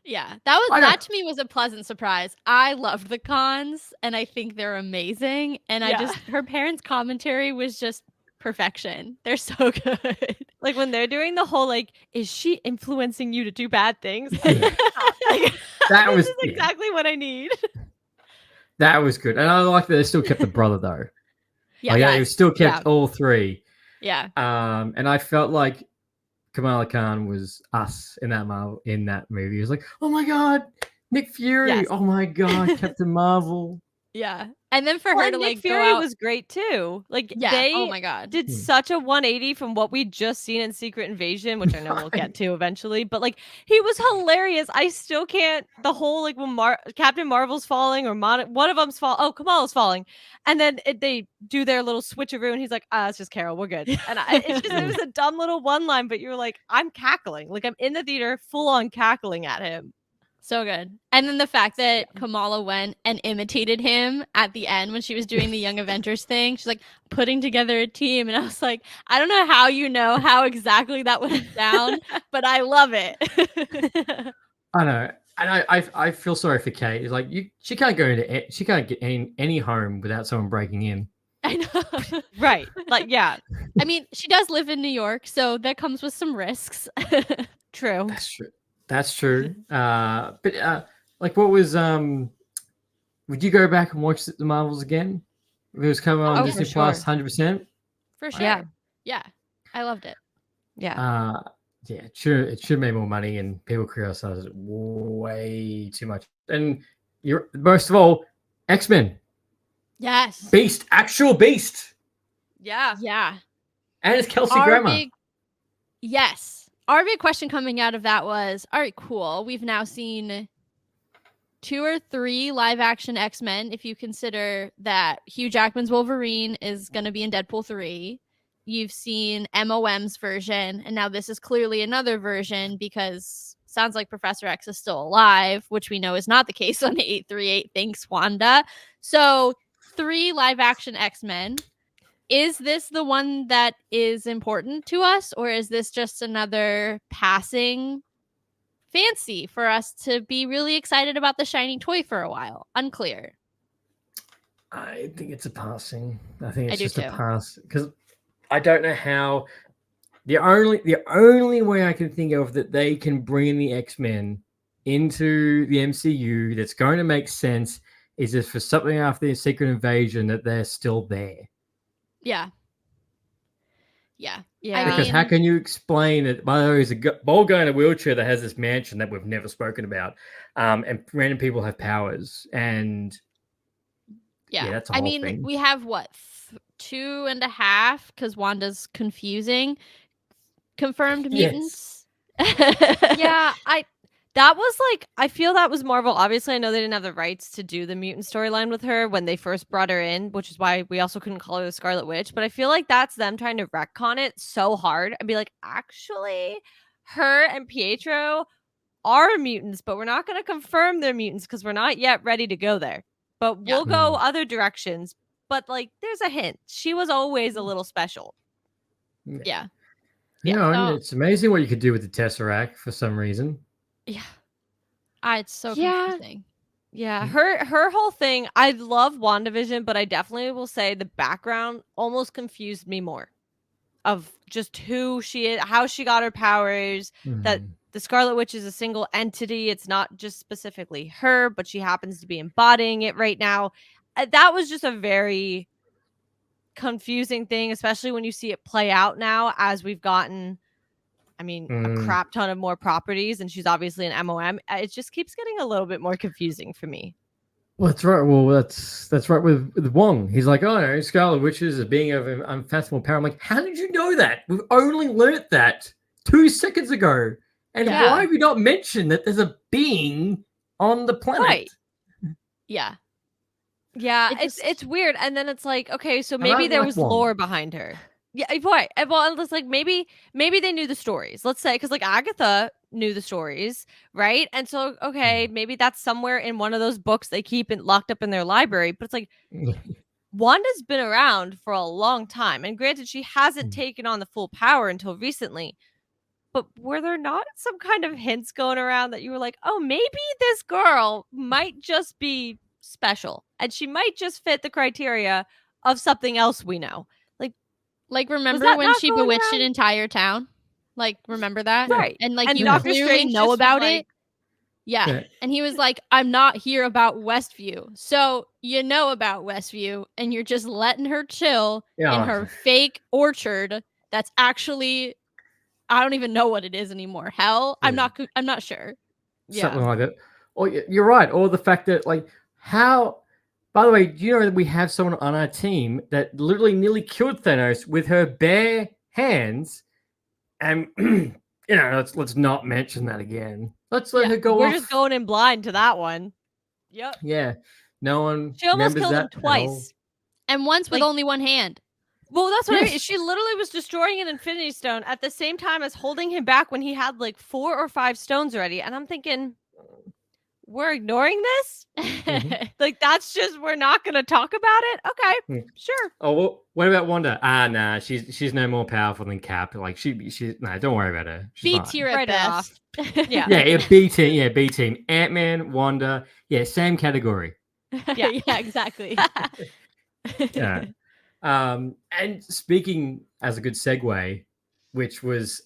Yeah, that to me was a pleasant surprise. I loved the Khans, and I think they're amazing. And her parents' commentary was just perfection. They're so good. Like, when they're doing the whole, like, is she influencing you to do bad things? That was exactly what I need. That was good. And I like that they still kept the brother though. They still kept all 3. Yeah. And I felt like Kamala Khan was us in that movie. It was like, oh my God, Nick Fury. Yes. Oh my God, Captain Marvel. Yeah. And then for her to Nick Fury was great too. Like, they oh my God, did such a 180 from what we just seen in Secret Invasion, which I know we'll get to eventually. But like, he was hilarious. I still can't. The whole like when Captain Marvel's falling or one of them's Kamala's falling, and then they do their little switcheroo, and he's like, it's just Carol, we're good. And it was a dumb little one line, but you were like, I'm cackling. Like, I'm in the theater, full on cackling at him. So good. And then the fact that Kamala went and imitated him at the end when she was doing the Young Avengers thing. She's like putting together a team. And I was like, I don't know how you know how exactly that went down, but I love it. I know. And I feel sorry for Kate. It's like she can't she can't get any home without someone breaking in. I know. Right. Like, yeah, I mean, she does live in New York, so that comes with some risks. true. That's true. That's true. But like, what was would you go back and watch the Marvels again? If it was coming on Oh, Disney for Plus, sure. 100%. For sure. Yeah. Yeah. I loved it. Yeah. Yeah, it should make more money, and people criticize it way too much. And you're most of all, X-Men, Yes. Beast, actual Beast, Yeah. Yeah. and it's Kelsey Our Grammer. Yes. Our big question coming out of that was, all right, cool. We've now seen 2 or 3 live action X-Men, if you consider that Hugh Jackman's Wolverine is going to be in Deadpool 3. You've seen MOM's version, and now this is clearly another version because sounds like Professor X is still alive, which we know is not the case on 838. Thanks, Wanda. So 3 live action X-Men. Is this the one that is important to us, or is this just another passing fancy for us to be really excited about the shiny toy for a while? Unclear. I think it's a passing. I think it's I do just a too. pass because I don't know how. The only way I can think of that they can bring the X-Men into the MCU that's going to make sense is if for something after the Secret Invasion that they're still there. Yeah. Yeah. Yeah. I Because how mean, can you explain it? By the way, there's a bald guy in a wheelchair that has this mansion that we've never spoken about, and random people have powers, and yeah. that's a I whole mean, thing. we have what, 2.5 because Wanda's confusing confirmed mutants. Yeah, that was like, I feel that was Marvel. Obviously, I know they didn't have the rights to do the mutant storyline with her when they first brought her in, which is why we also couldn't call her the Scarlet Witch. But I feel like that's them trying to retcon it so hard and be like, actually, her and Pietro are mutants, but we're not going to confirm they're mutants because we're not yet ready to go there. But we'll go other directions. But like, there's a hint. She was always a little special. Yeah. You know, and So- it's amazing what you could do with the Tesseract for some reason. Yeah. It's so Yeah. confusing. Yeah, her whole thing, I love WandaVision, but I definitely will say the background almost confused me more of just who she is, how she got her powers, that the Scarlet Witch is a single entity. It's not just specifically her, but she happens to be embodying it right now. That was just a very confusing thing, especially when you see it play out now as we've gotten, I mean, a crap ton of more properties, and she's obviously an MOM. It just keeps getting a little bit more confusing for me. Well, that's right. Well, that's right with Wong. He's like, oh no, Scarlet Witches are being of unfathomable power. I'm like, how did you know that? We've only learnt that 2 seconds ago. And why have you not mentioned that there's a being on the planet? Right. Yeah. Yeah, it's weird. And then it's like, okay, so maybe there was lore behind her. Yeah, right. Well, it's like maybe they knew the stories. Let's say, because like Agatha knew the stories, right? And so, okay, maybe that's somewhere in one of those books they keep it locked up in their library. But it's like Wanda's been around for a long time, and granted, she hasn't taken on the full power until recently. But were there not some kind of hints going around that you were like, oh, maybe this girl might just be special, and she might just fit the criteria of something else we know? Like, remember that when not she going bewitched around? an entire town? Like, remember that? Right. And like, And you Dr. clearly Strange know just was about like- it. Yeah. Yeah. And he was like, I'm not here about Westview. So you know about Westview, and you're just letting her chill in her fake orchard that's actually, I don't even know what it is anymore. Hell? I'm not sure. Something like that. Or you're right. Or the fact that like how. By the way, do you know that we have someone on our team that literally nearly killed Thanos with her bare hands? And you know, let's not mention that again. Let's let her go We're off. just going in blind to that one. Yep. Yeah, no one. She almost remembers killed him that at all. twice. And once with Like- only one hand. Well, that's what I mean. Yes. She literally was destroying an Infinity Stone at the same time as holding him back when he had like 4 or 5 stones already. And I'm thinking, we're ignoring this? Mhm. Like, that's just, we're not going to talk about it? Okay, sure. Oh, well, what about Wanda? Nah, she's no more powerful than Cap. Like nah, don't worry about her. She's B fine. tier at Write her off. best. Yeah. B team. Ant-Man, Wanda, same category. Yeah. Yeah, exactly. Yeah. And speaking as a good segue, which was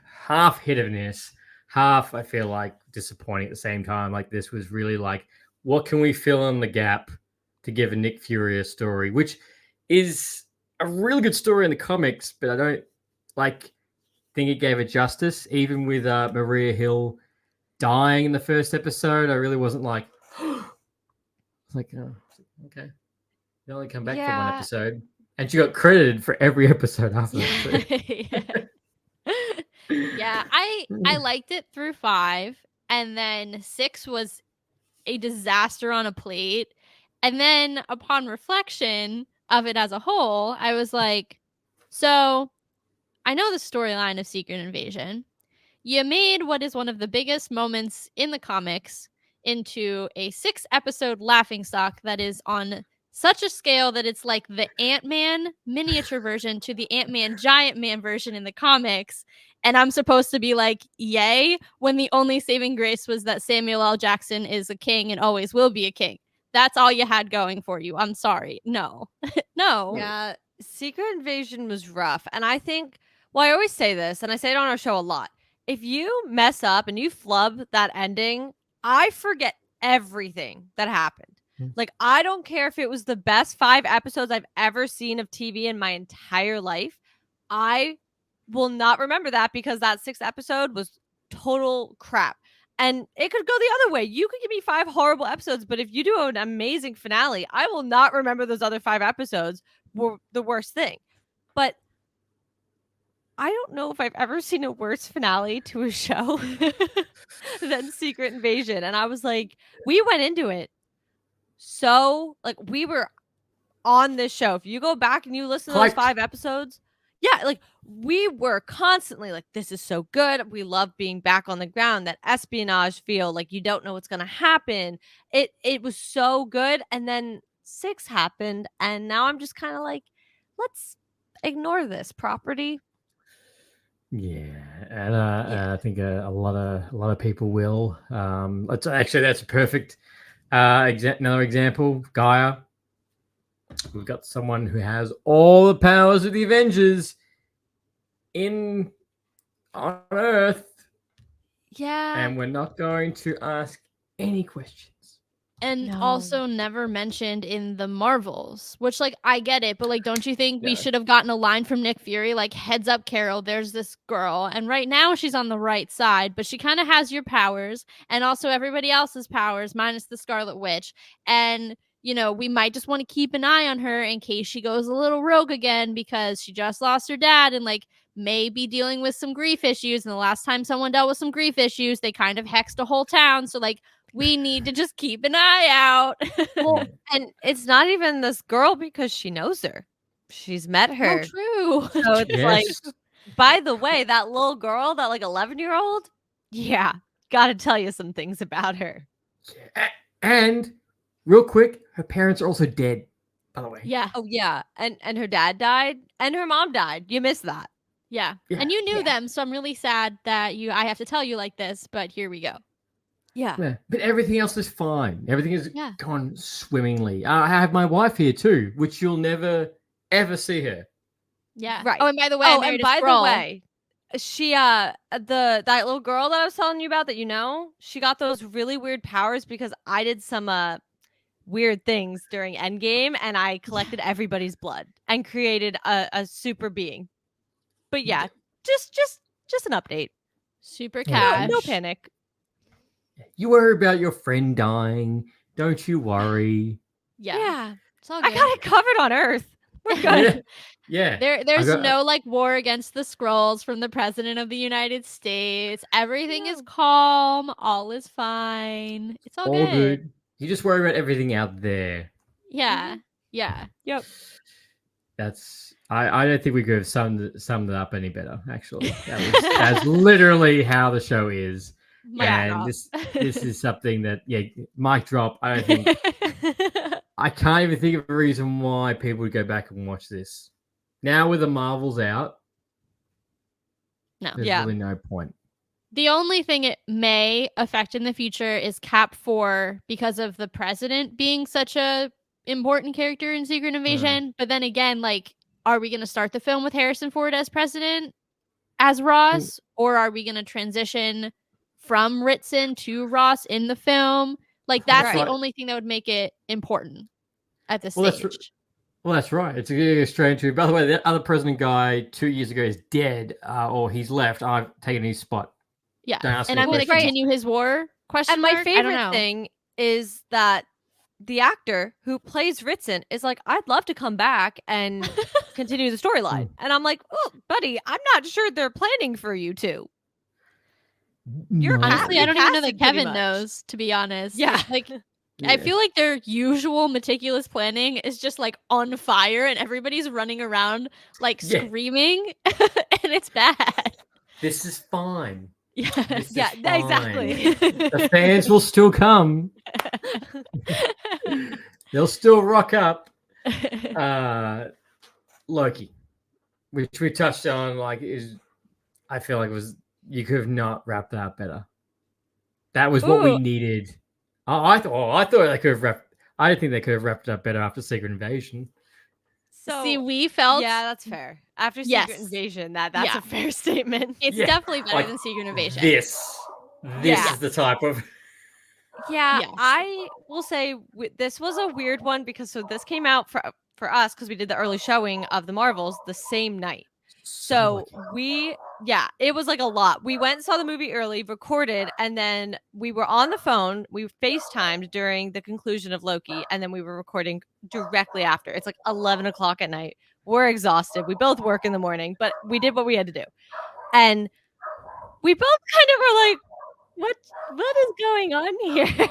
half hit of miss, half I feel like disappointing at the same time. Like this was really like, what can we fill in the gap to give a Nick Fury a story, which is a really good story in the comics, but I don't think it gave it justice. Even with Maria Hill dying in the first episode, I really wasn't like, it's like, oh, okay. They only come back for one episode, and she got credited for every episode after that. Yeah, I liked it through 5, and then 6 was a disaster on a plate. And then upon reflection of it as a whole, I was like, so I know the storyline of Secret Invasion. You made what is one of the biggest moments in the comics into a 6-episode laughingstock that is on such a scale that it's like the Ant-Man miniature version to the Ant-Man Giant Man version in the comics. And I'm supposed to be like, yay, when the only saving grace was that Samuel L. Jackson is a king and always will be a king. That's all you had going for you. I'm sorry. No. No. Yeah, Secret Invasion was rough. And I think, well, I always say this, and I say it on our show a lot. If you mess up and you flub that ending, I forget everything that happened. Like, I don't care if it was the best 5 episodes I've ever seen of TV in my entire life. I will not remember that because that 6th episode was total crap. And it could go the other way. You could give me 5 horrible episodes, but if you do an amazing finale, I will not remember those other 5 episodes were the worst thing. But I don't know if I've ever seen a worse finale to a show than Secret Invasion. And I was like, we went into it so, like, we were on this show. If you go back and you listen to those 5 episodes, yeah, like, we were constantly like, this is so good. We love being back on the ground, that espionage feel, like you don't know what's going to happen. It was so good. And then 6 happened. And now I'm just kind of like, let's ignore this property. Yeah, and I think a lot of people will. That's a perfect another example. Gaia. We've got someone who has all the powers of the Avengers on Earth. Yeah. And we're not going to ask any questions. And also never mentioned in the Marvels, which, like, I get it, but, like, don't you think we should have gotten a line from Nick Fury, like, heads up, Carol, there's this girl, and right now she's on the right side, but she kind of has your powers, and also everybody else's powers, minus the Scarlet Witch, and, you know, we might just want to keep an eye on her in case she goes a little rogue again, because she just lost her dad, and, like, may be dealing with some grief issues, and the last time someone dealt with some grief issues, they kind of hexed a whole town, so, like, we need to just keep an eye out. Well, and it's not even this girl because she knows her. She's met her. Oh, true. So it's like, by the way, that little girl, that like 11-year-old, yeah, got to tell you some things about her. And real quick, her parents are also dead, by the way. Yeah. Oh, yeah. And her dad died and her mom died. You missed that. Yeah. And you knew them, so I'm really sad that I have to tell you like this, but here we go. Yeah. But everything else is fine. Everything is gone swimmingly. I have my wife here too, which you'll never, ever see her. Yeah. Right. Oh, and by the way, the way, she that little girl that I was telling you about that, you know, she got those really weird powers because I did some weird things during Endgame and I collected everybody's blood and created a super being. But yeah, just an update. Super cash. No panic. You worry about your friend dying. Don't you worry. Yeah. It's all good. I got it covered on Earth. We're good. Yeah. There's no like war against the Skrulls from the President of the United States. Everything is calm. All is fine. It's all good. You just worry about everything out there. Yeah. Mm-hmm. Yeah. Yep. That's I don't think we could have summed it up any better, actually. That's literally how the show is. And this is something that, mic drop. I don't think I can't even think of a reason why people would go back and watch this. Now with the Marvels out, there's really no point. The only thing it may affect in the future is Cap 4 because of the president being such a important character in Secret Invasion. But then again, like, are we going to start the film with Harrison Ford as president, as Ross, or are we going to transition from Ritson to Ross in the film? Like, that's the only thing that would make it important at this stage. That's right. It's a strange too. By the way, the other president guy 2 years ago is dead, or he's left. I've taken his spot. Yeah, and I'm going to continue his war. And my favorite thing is that the actor who plays Ritson is like, I'd love to come back and continue the storyline. And I'm like, oh, buddy, I'm not sure they're planning for you to. Honestly, I don't even know that Kevin knows, to be honest. Yeah. Like, I feel like their usual meticulous planning is just like on fire and everybody's running around like screaming and it's bad. This is fine. Exactly. The fans will still come. They'll still rock up. Loki, which we touched on, I feel like you could have not wrapped that better. That was what we needed. I thought they could have wrapped. I didn't think they could have wrapped it up better after Secret Invasion. So see, we felt that's fair. After Secret Invasion, that's a fair statement. It's definitely better than Secret Invasion. This is the type of. I will say this was a weird one because this came out for us because we did the early showing of the Marvels the same night. So it was like a lot. We went and saw the movie early, recorded, and then we were on the phone. We FaceTimed during the conclusion of Loki, and then we were recording directly after. It's like 11 o'clock at night. We're exhausted. We both work in the morning, but we did what we had to do. And we both kind of were like, what is going on here?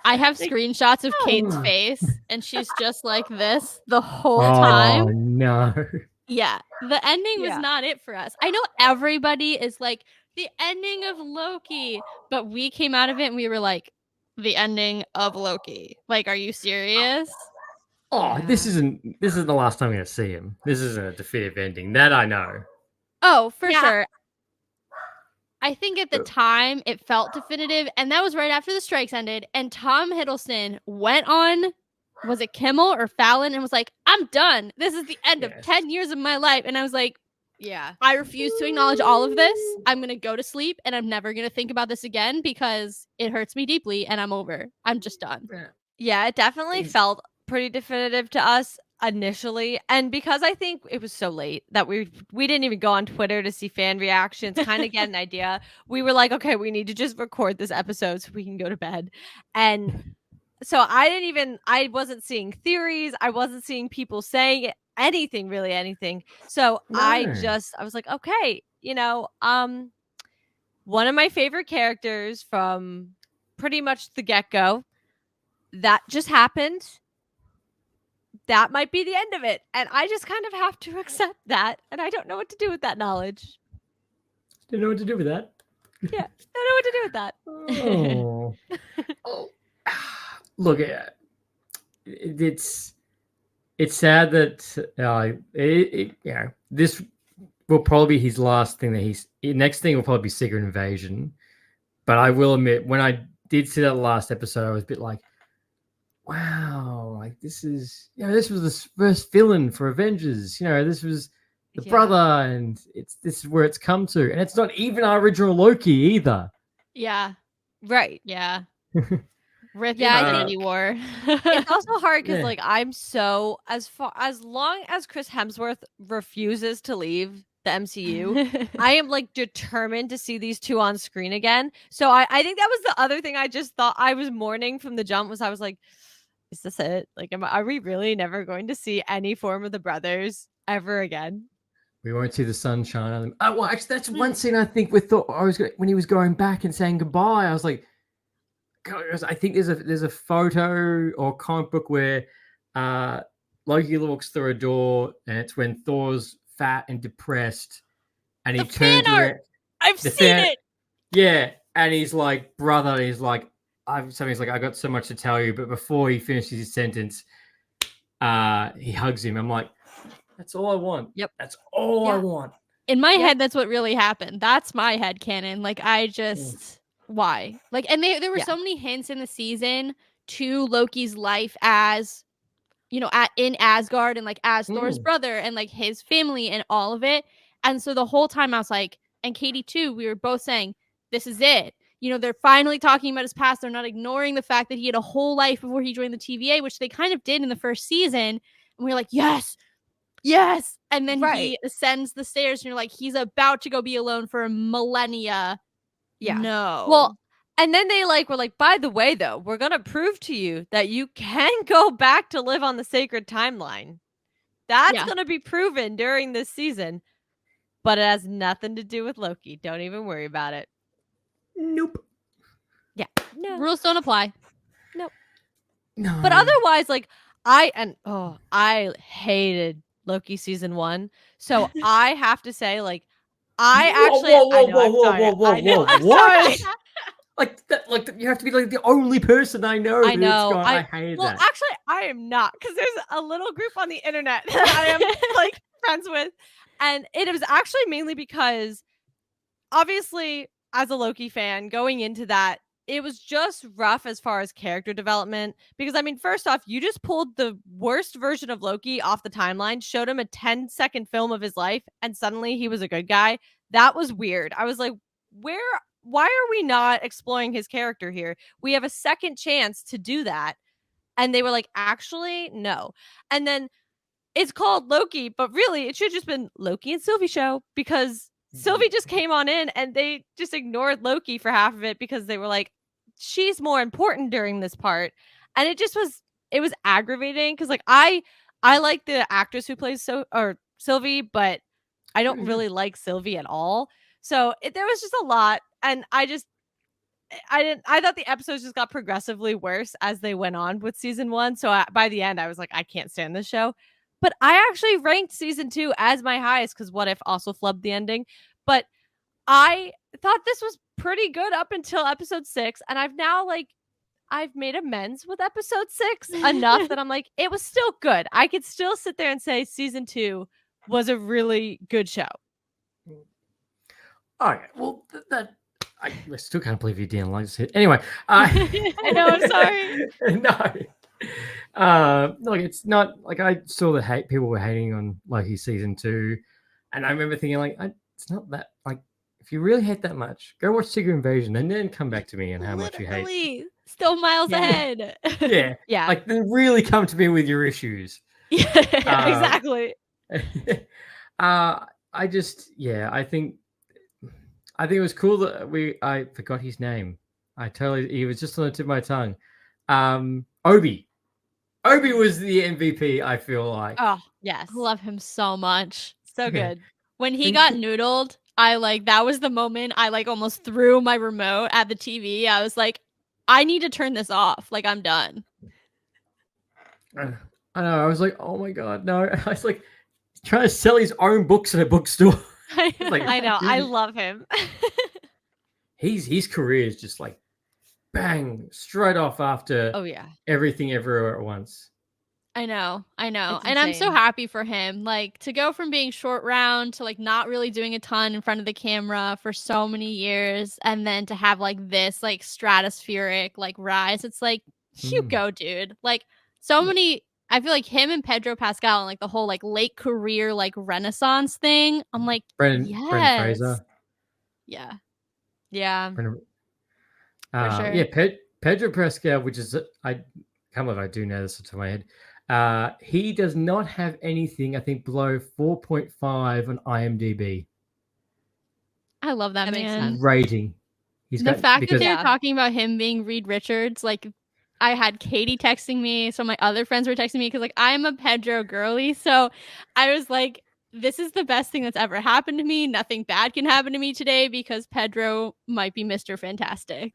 I have screenshots of Kate's face, and she's just like this the whole time. Oh, no. Yeah, the ending was not it for us. I know everybody is like, the ending of Loki, but we came out of it and we were like, the ending of Loki. Like, are you serious? Oh, this isn't the last time we're going to see him. This isn't a definitive ending. That I know. Oh, for sure. I think at the time it felt definitive, and that was right after the strikes ended, and Tom Hiddleston went on, was it Kimmel or Fallon, and was like, I'm done. This is the end of 10 years of my life. And I was like, I refuse to acknowledge all of this. I'm going to go to sleep, and I'm never going to think about this again because it hurts me deeply, and I'm over. I'm just done. Yeah, it definitely felt pretty definitive to us initially, and because I think it was so late that we didn't even go on Twitter to see fan reactions, kind of get an idea. We were like, okay, we need to just record this episode so we can go to bed. And so I wasn't seeing theories, I wasn't seeing people saying anything. So I was like, okay, one of my favorite characters from pretty much the get-go, that just happened. That might be the end of it. And I just kind of have to accept that. And I don't know what to do with that knowledge. Don't know what to do with that. Yeah, don't know what to do with that. Look, it's sad that this will probably be his last thing next thing will probably be Secret Invasion. But I will admit, when I did see that last episode, I was a bit like, wow, like this was the first villain for Avengers. This was the brother, and this is where it's come to, and it's not even our original Loki either. Yeah, right. Yeah, Infinity War. It's also hard because I'm so as long as Chris Hemsworth refuses to leave the MCU, I am determined to see these two on screen again. So I think that was the other thing I just thought I was mourning from the jump was I was like, is this it? Are we really never going to see any form of the brothers ever again? We won't see the sunshine on them. Oh, well, actually, that's one scene I think we thought when he was going back and saying goodbye. I was like, God, I think there's a photo or comic book where Loki walks through a door, and it's when Thor's fat and depressed, and he turns around. I've seen it. Yeah, and he's like, brother, he's like, he's like, I got so much to tell you, but before he finishes his sentence, he hugs him. I'm like, that's all I want. Yep. That's all I want. In my head, that's what really happened. That's my head canon. Like, I just why? Like, and there were so many hints in the season to Loki's life as, you know, in Asgard and like as Thor's brother and like his family and all of it. And so the whole time I was like, and Katie too, we were both saying, this is it. You know, they're finally talking about his past. They're not ignoring the fact that he had a whole life before he joined the TVA, which they kind of did in the first season. And we were like, yes. And then he ascends the stairs and you're like, he's about to go be alone for millennia. Yeah. No. Well, and then they were like, by the way, though, we're going to prove to you that you can go back to live on the sacred timeline. That's going to be proven during this season. But it has nothing to do with Loki. Don't even worry about it. Nope. Yeah. No. Rules don't apply. Nope. No. But otherwise, like, I hated Loki season 1. So I have to say, like, What? Like that, like you have to be like the only person I know. I know. I hate that. Well, actually, I am not, because there's a little group on the internet that I am like friends with, and it was actually mainly because, obviously, as a Loki fan, going into that, it was just rough as far as character development. Because, I mean, first off, you just pulled the worst version of Loki off the timeline, showed him a 10-second film of his life, and suddenly he was a good guy. That was weird. I was like, why are we not exploring his character here? We have a second chance to do that. And they were like, actually, no. And then it's called Loki, but really it should have just been Loki and Sylvie show, because Sylvie just came on in and they just ignored Loki for half of it because they were like, she's more important during this part. And it was aggravating because, like, I like the actress who plays Sylvie, but I don't really like Sylvie at all. So there was just a lot. And I thought the episodes just got progressively worse as they went on with season 1. So by the end, I was like, I can't stand this show. But I actually ranked season 2 as my highest because What If also flubbed the ending. But I thought this was pretty good up until episode 6. And I've made amends with episode 6 enough that I'm like, it was still good. I could still sit there and say season 2 was a really good show. All right. Well, I still can't believe you didn't like this. Anyway, I know. I'm sorry. Like it's not like I saw the people were hating on Loki season 2, and I remember thinking like, it's not that, like, if you really hate that much, go watch Secret Invasion and then come back to me and how much you hate. Still miles ahead. Yeah. Like then really come to me with your issues. Yeah, exactly. I think it was cool that I forgot his name. He was just on the tip of my tongue. Obi was the MVP, I feel like. Oh, yes. I love him so much. So good. When he got noodled, that was the moment I almost threw my remote at the TV. I was like, I need to turn this off. Like, I'm done. I know. I was like, oh my God, no. I was like, he's trying to sell his own books at a bookstore. I know. I love him. His career is just like bang, straight off after Everything Everywhere at Once. I know. And I'm so happy for him. Like, to go from being short round to not really doing a ton in front of the camera for so many years, and then to have this stratospheric rise. It's like, you go, dude. Like, so many. I feel like him and Pedro Pascal and the whole late career Renaissance thing. I'm like, Brendan yes. Fraser. Yeah. For sure. Yeah, Pedro Pascal, which is I can't believe I do know this off the top of my head. He does not have anything, I think, below 4.5 on IMDb. I love that man. Rating. The fact that they're talking about him being Reed Richards, I had Katie texting me, so my other friends were texting me because I'm a Pedro girly. So I was like, this is the best thing that's ever happened to me. Nothing bad can happen to me today because Pedro might be Mr. Fantastic.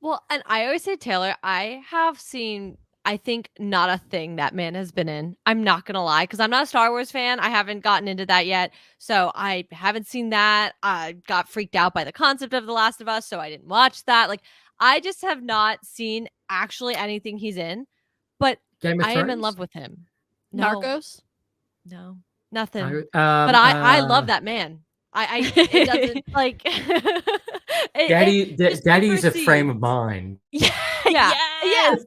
Well, and I always say, Taylor, I I think not a thing that man has been in. I'm not gonna lie, because I'm not a Star Wars fan. I haven't gotten into that yet, so I haven't seen that. I got freaked out by the concept of The Last of Us, so I didn't watch that. Like, I just have not seen actually anything he's in, but Game of I am in Thrones? love with him. No, Narcos. no, nothing. I- But I love that man. It doesn't like just Daddy's a frame supersedes. of mind. Yeah. Yes.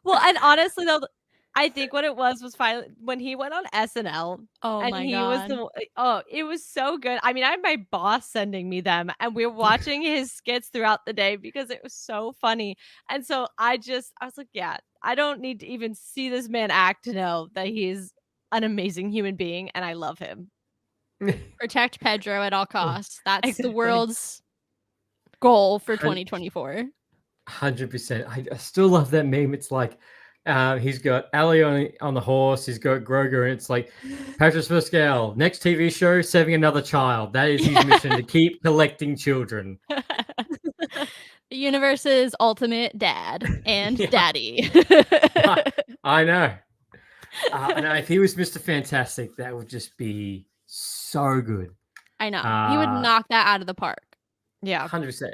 Well, and honestly though, I think what it was finally when he went on SNL. Oh And my he god. was it was so good. I mean, I had my boss sending me them, and we were watching his skits throughout the day because it was so funny. And so I was like, yeah, I don't need to even see this man act to know that he's an amazing human being, and I love him. Protect Pedro at all costs. That's Exactly. the world's goal for 2024. 100%. I still love that meme. It's like he's got Ali on the horse. He's got Grogu, and it's like Patrick Pascal. Next TV show, saving another child. That is his mission to keep collecting children. The universe's ultimate dad and Yeah. daddy. I know. No, if he was Mr. Fantastic, that would just be so good. I know. He would knock that out of the park. Yeah. 100%.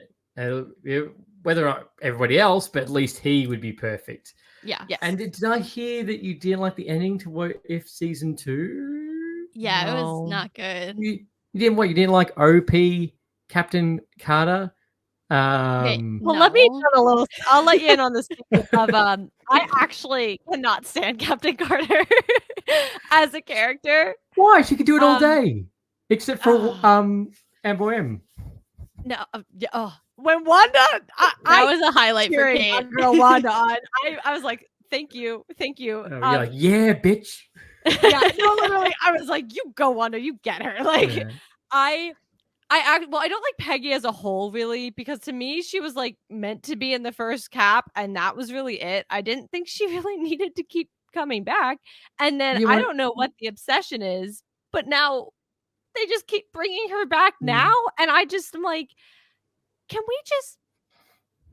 Whether or not everybody else, but at least he would be perfect. Yeah. Yes. And did I hear that you didn't like the ending to What If Season 2? Yeah, it was No. not good. You didn't what? You didn't like OP Captain Carter? Okay, Well, let me no. tell a little. I'll let you in on the secret of I actually cannot stand Captain Carter as a character. Why? She could do it all Um, day. Except for Ambo M. No, when Wanda, That was a highlight for cheering Kate. on girl Wanda on. I was like, thank you. Oh, you're like, yeah, bitch. Yeah, no, literally, I was like, you go, Wanda, you get her. Like, Yeah. I don't like Peggy as a whole, really, because to me, she was like meant to be in the first Cap, and that was really it. I didn't think she really needed to keep coming back. And then You I want- don't know what the obsession is, but now they just keep bringing her back now, and I'm like, can we just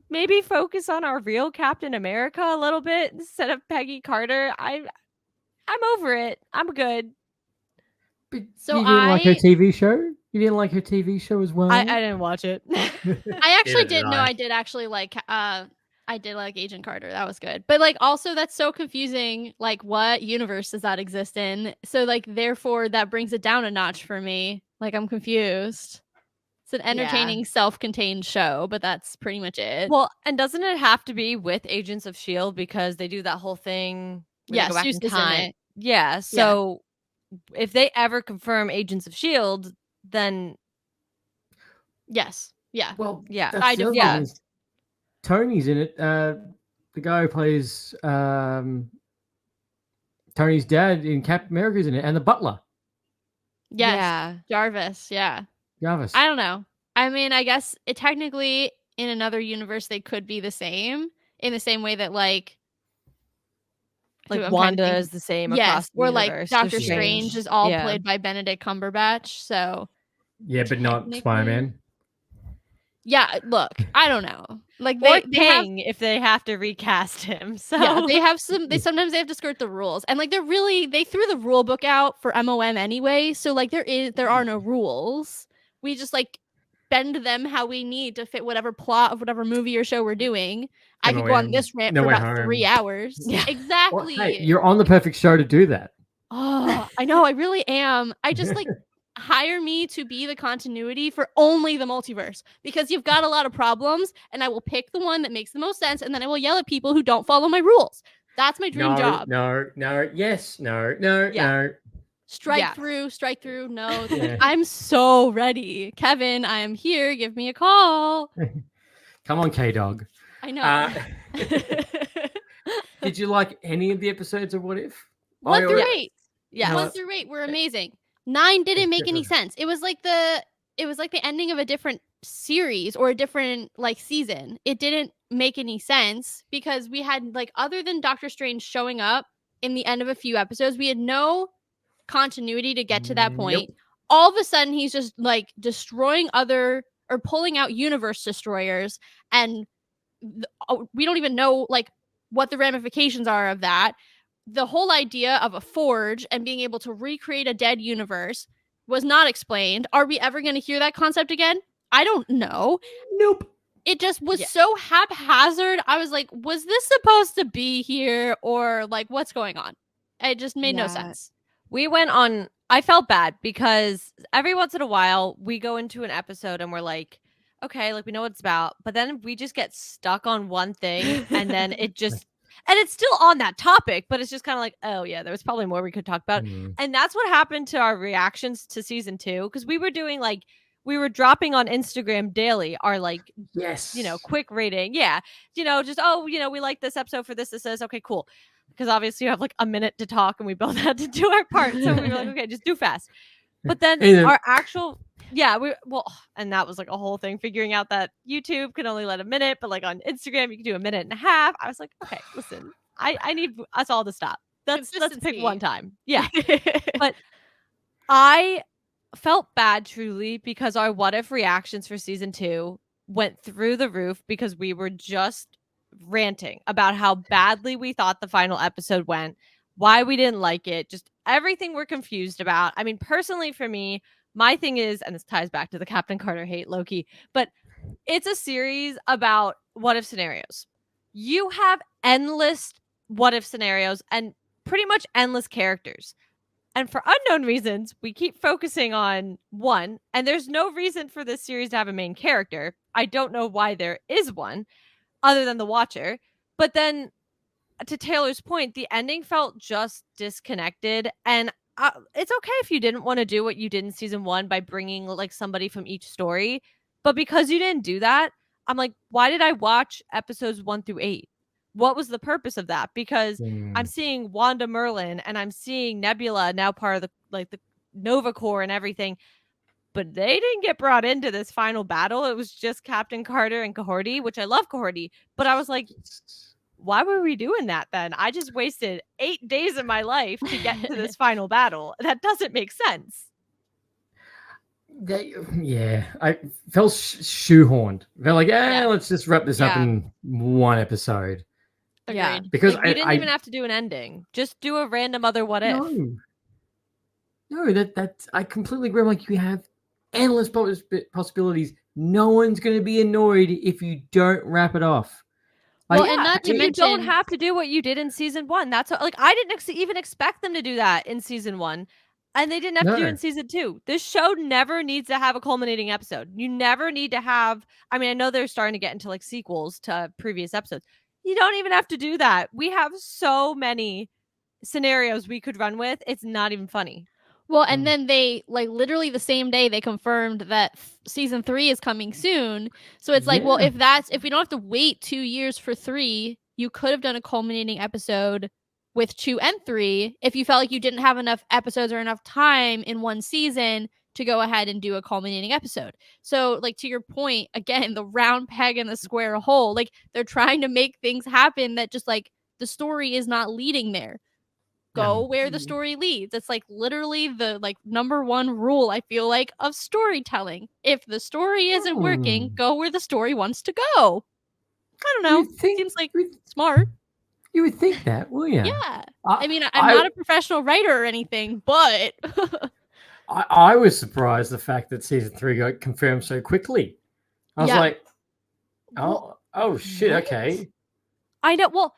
maybe focus on our real Captain America a little bit instead of Peggy Carter? I'm over it. I'm good. But So you didn't like her I- TV show? You didn't like her TV show as well? I didn't watch it. I actually Neither did did know I. I did actually like I did like Agent Carter. That was good. But like also that's so confusing. Like what universe does that exist in? So like therefore that brings it down a notch for me. Like I'm confused. It's an entertaining self-contained show, but that's pretty much it. Well, and doesn't it have to be with Agents of S.H.I.E.L.D. because they do that whole thing where Yeah, they go back in Seuss is in time? it. Yeah, so if they ever confirm Agents of S.H.I.E.L.D., then Yes. Yeah. Well, Yeah, that's I the do- other yeah. thing is Tony's in it. The guy who plays Tony's dad in Captain America's in it, and the butler, Yes. yeah. Jarvis. Yeah. Jarvis. I don't know. I mean, I guess it technically in another universe they could be the same in the same way that like Like I'm trying to Wanda think. is the same Yes, across the or like universe. Doctor Yeah. Strange is all Yeah. played by Benedict Cumberbatch. So Yeah, but not technically- Spider-Man. yeah, look, I don't know. Like Or they have King if they have to recast him. So yeah, they have some they sometimes they have to skirt the rules. And like they threw the rule book out for MOM anyway. So like there are no rules. We just like bend them how we need to fit whatever plot of whatever movie or show we're doing. I could go on MOM, this rant No for Way about 3 Home. hours. Yeah. Well, Exactly. hey, you're on the perfect show to do that. Oh, I know, I really am. I just like hire me to be the continuity for only the multiverse because you've got a lot of problems and I will pick the one that makes the most sense and then I will yell at people who don't follow my rules. That's my dream job. No, yes, no. Strike Yeah. through. No, Yeah. I'm so ready. Kevin, I am here. Give me a call. Come on, K-Dog. I know. Did you like any of the episodes of What If? 1 I- through 8. Yes. 1 through 8 were amazing. 9 didn't make any sense. It was like the ending of a different series or a different like season. It didn't make any sense because we had like other than Doctor Strange showing up in the end of a few episodes, we had no continuity to get to that point. Nope. All of a sudden he's just like destroying other or pulling out universe destroyers and we don't even know like what the ramifications are of that. The whole idea of a forge and being able to recreate a dead universe was not explained. Are we ever going to hear that concept again? I don't know. Nope. It just was so haphazard. I was like, was this supposed to be here, or like what's going on? It just made no sense. We went on, I felt bad because every once in a while we go into an episode and we're like, okay, like we know what it's about, but then we just get stuck on one thing and then it just, and it's still on that topic, but it's just kind of like, oh yeah, there was probably more we could talk about. And that's what happened to our reactions to season 2, because we were doing like, we were dropping on Instagram daily our like, yes, you know, quick rating. Yeah. You know, just, oh, you know, we like this episode for this. Okay, cool. Because obviously you have like a minute to talk and we both had to do our part. So we were like, okay, just do fast. But then our actual, and that was like a whole thing, figuring out that YouTube can only let a minute, but like on Instagram, you can do a minute and a half. I was like, okay, listen, I need us all to stop. Let's pick one time. Yeah. But I felt bad truly because our what if reactions for season 2 went through the roof because we were just ranting about how badly we thought the final episode went, why we didn't like it, just everything we're confused about. I mean, personally for me, my thing is, and this ties back to the Captain Carter hate, Loki, but it's a series about what if scenarios. You have endless what if scenarios and pretty much endless characters. And for unknown reasons, we keep focusing on one, and there's no reason for this series to have a main character. I don't know why there is one other than the Watcher. But then to Taylor's point, the ending felt just disconnected. And it's okay if you didn't want to do what you did in season 1 by bringing like somebody from each story. But because you didn't do that, I'm like, why did I watch episodes 1 through 8? What was the purpose of that? Because I'm seeing Wanda Merlin and I'm seeing Nebula now part of the Nova Corps and everything. But they didn't get brought into this final battle. It was just Captain Carter and Kahorti, which I love Kahorti. But I was like, why were we doing that then? I just wasted 8 days of my life to get to this final battle. That doesn't make sense. I felt shoehorned. I felt like, let's just wrap this up in one episode. Agreed. Yeah, because like, you didn't even have to do an ending. Just do a random other what if. No, that's I completely agree. Like, you have endless possibilities. No one's going to be annoyed if you don't wrap it off. Like, well, and not to mention, you don't have to do what you did in season 1. That's like, I didn't even expect them to do that in season 1, and they didn't have to do it in season 2. This show never needs to have a culminating episode. You never need to have. I mean, I know they're starting to get into like sequels to previous episodes. You don't even have to do that. We have so many scenarios we could run with. It's not even funny. Well, and then they, like, literally the same day they confirmed that season 3 is coming soon. So it's like, well, if we don't have to wait 2 years for 3, you could have done a culminating episode with 2 and 3 if you felt like you didn't have enough episodes or enough time in one season to go ahead and do a culminating episode. So, like, to your point, again, the round peg in the square hole, like, they're trying to make things happen that just, like, the story is not leading there. Go where the story leads. It's like literally the like number one rule, I feel like, of storytelling. If the story isn't working, go where the story wants to go. I don't know. Seems like smart. You would think that, will you? Yeah. I mean, I'm not a professional writer or anything, but I was surprised the fact that season 3 got confirmed so quickly. I was like, oh shit, okay. I know. Well,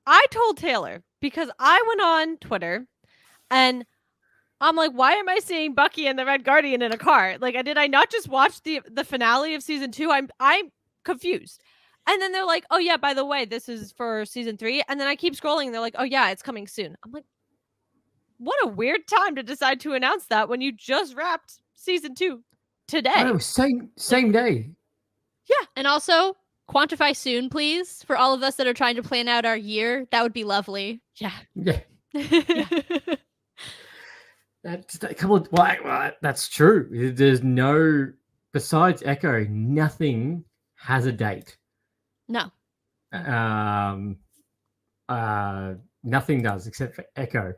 I told Taylor, because I went on Twitter and I'm like, why am I seeing Bucky and the Red Guardian in a car? Like, did I not just watch the finale of season 2? I'm confused. And then they're like, oh yeah, by the way, this is for season 3. And then I keep scrolling and they're like, oh yeah, it's coming soon. I'm like, what a weird time to decide to announce that when you just wrapped season 2 today. Oh, same day. Yeah. And also, quantify soon, please, for all of us that are trying to plan out our year. That would be lovely. Yeah. That's true. There's no, besides Echo, nothing has a date. No. Nothing does except for Echo.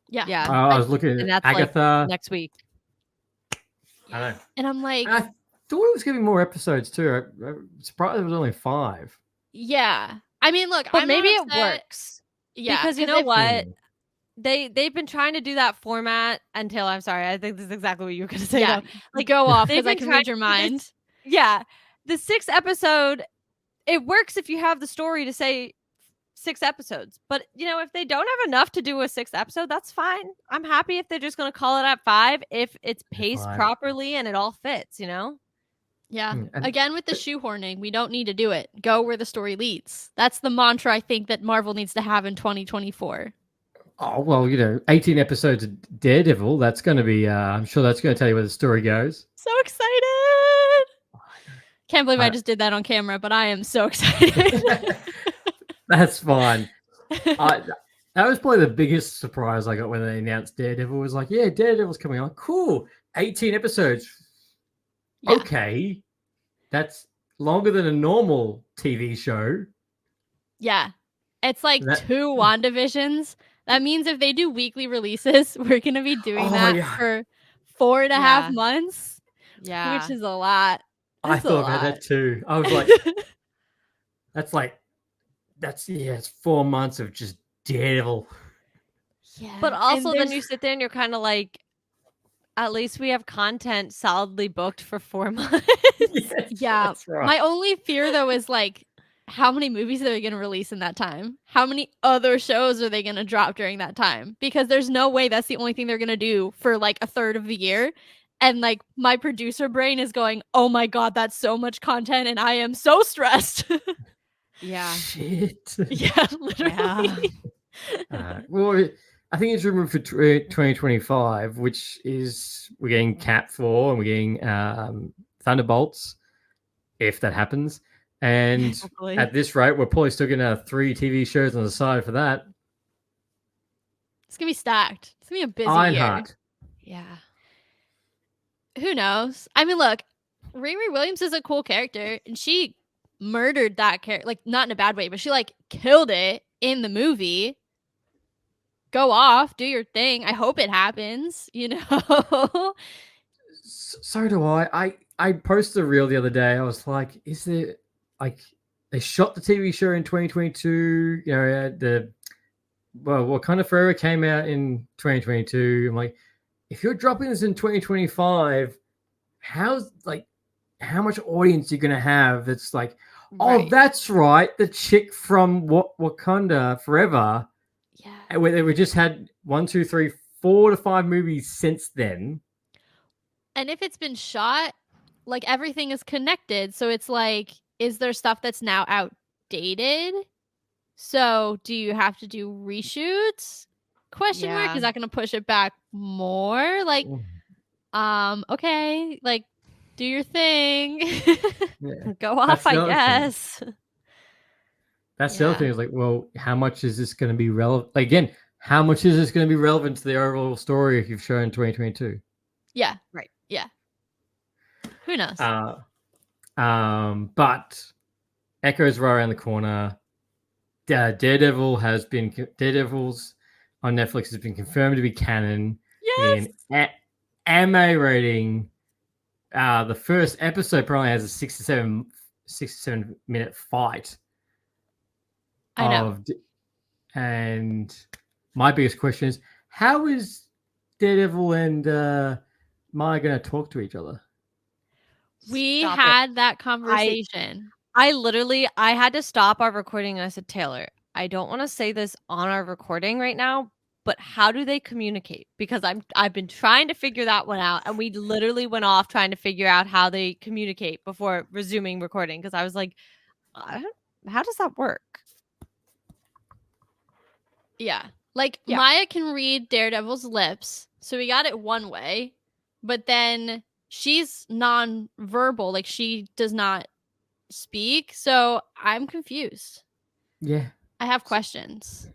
Yeah. I was looking at Agatha like next week. I know. And I'm like, thought it was going to be more episodes too. I'm surprised it was only 5. Yeah. I mean, look, But I'm maybe not it upset. works. Yeah, Because you 'cause know if- what? They've been trying to do that format until I'm sorry, I think this is exactly what you were gonna say Yeah, though. Like go off they've because I been can trying read your to do this- mind. Yeah. The 6th episode, it works if you have the story to say 6 episodes. But you know, if they don't have enough to do a 6th episode, that's fine. I'm happy if they're just gonna call it at 5 if it's paced 5. properly and it all fits, you know? Yeah. And- Again, with the shoehorning, we don't need to do it. Go where the story leads. That's the mantra I think that Marvel needs to have in 2024. Oh, well, 18 episodes of Daredevil. That's going to be, I'm sure that's going to tell you where the story goes. So excited. Can't believe I Uh, just did that on camera, but I am so excited. That's fine. That was probably the biggest surprise I got when they announced Daredevil. Was like, yeah, Daredevil's coming on. Cool. 18 episodes. Yeah. Okay. That's longer than a normal TV show. Yeah. It's like That- 2 WandaVisions. That means if they do weekly releases, we're going to be doing Oh, that yeah. for 4.5 Yeah. months, Yeah. which is a lot. I That's a thought about lot. that too. I was like, it's 4 months of just Daredevil. Yeah. But also then there's- you sit there and you're kind of like, at least we have content solidly booked for 4 months. Yeah. That's right. My only fear though is like how many movies are they going to release in that time? How many other shows are they going to drop during that time? Because there's no way that's the only thing they're going to do for like a third of the year. And like my producer brain is going, "Oh my god, that's so much content and I am so stressed." Yeah. Shit. Yeah, literally. Well, I think it's rumored for 2025, which is we're getting Cat 4 and we're getting Thunderbolts, if that happens. And Hopefully. at this rate, we're probably still going to have 3 TV shows on the side for that. It's going to be stacked. It's going to be a busy Ironheart. Yeah. year. Who knows? I mean, look, Riri Williams is a cool character and she murdered that character, like not in a bad way, but she like killed it in the movie. Go off, do your thing. I hope it happens, you know. So do I. I posted a reel the other day. I was like, is there like they shot the TV show in 2022? Wakanda Forever came out in 2022. I'm like, if you're dropping this in 2025, how much audience are you gonna have? That's like, oh, Right. that's right, the chick from Wakanda Forever. Yeah. And we just had 1, 2, 3, 4 to 5 movies since then. And if it's been shot, like everything is connected. So it's like, is there stuff that's now outdated? So do you have to do reshoots? Question mark. Yeah. Is that going to push it back more? Like, okay, like do your thing. Yeah. Go off, That's the I other thing. guess. That's the other Yeah. thing. Is like, well, how much is this going to be relevant? Again, how much is this going to be relevant to the overall story if you've shown 2022? Yeah. Right. Yeah. Who knows? But Echo's right around the corner. Daredevils on Netflix has been confirmed to be canon. yes. In MA rating. The first episode probably has a 67 minute fight. I know. And my biggest question is, how is Daredevil and Maya going to talk to each other? We Stop it. had that conversation. I had to stop our recording and I said, Taylor, I don't want to say this on our recording right now, but how do they communicate? Because I've been trying to figure that one out, and we literally went off trying to figure out how they communicate before resuming recording. Because I was like, how does that work? Yeah. Like Yeah. Maya can read Daredevil's lips, so we got it one way, but then she's non-verbal, like she does not speak. So I'm confused. Yeah. I have questions.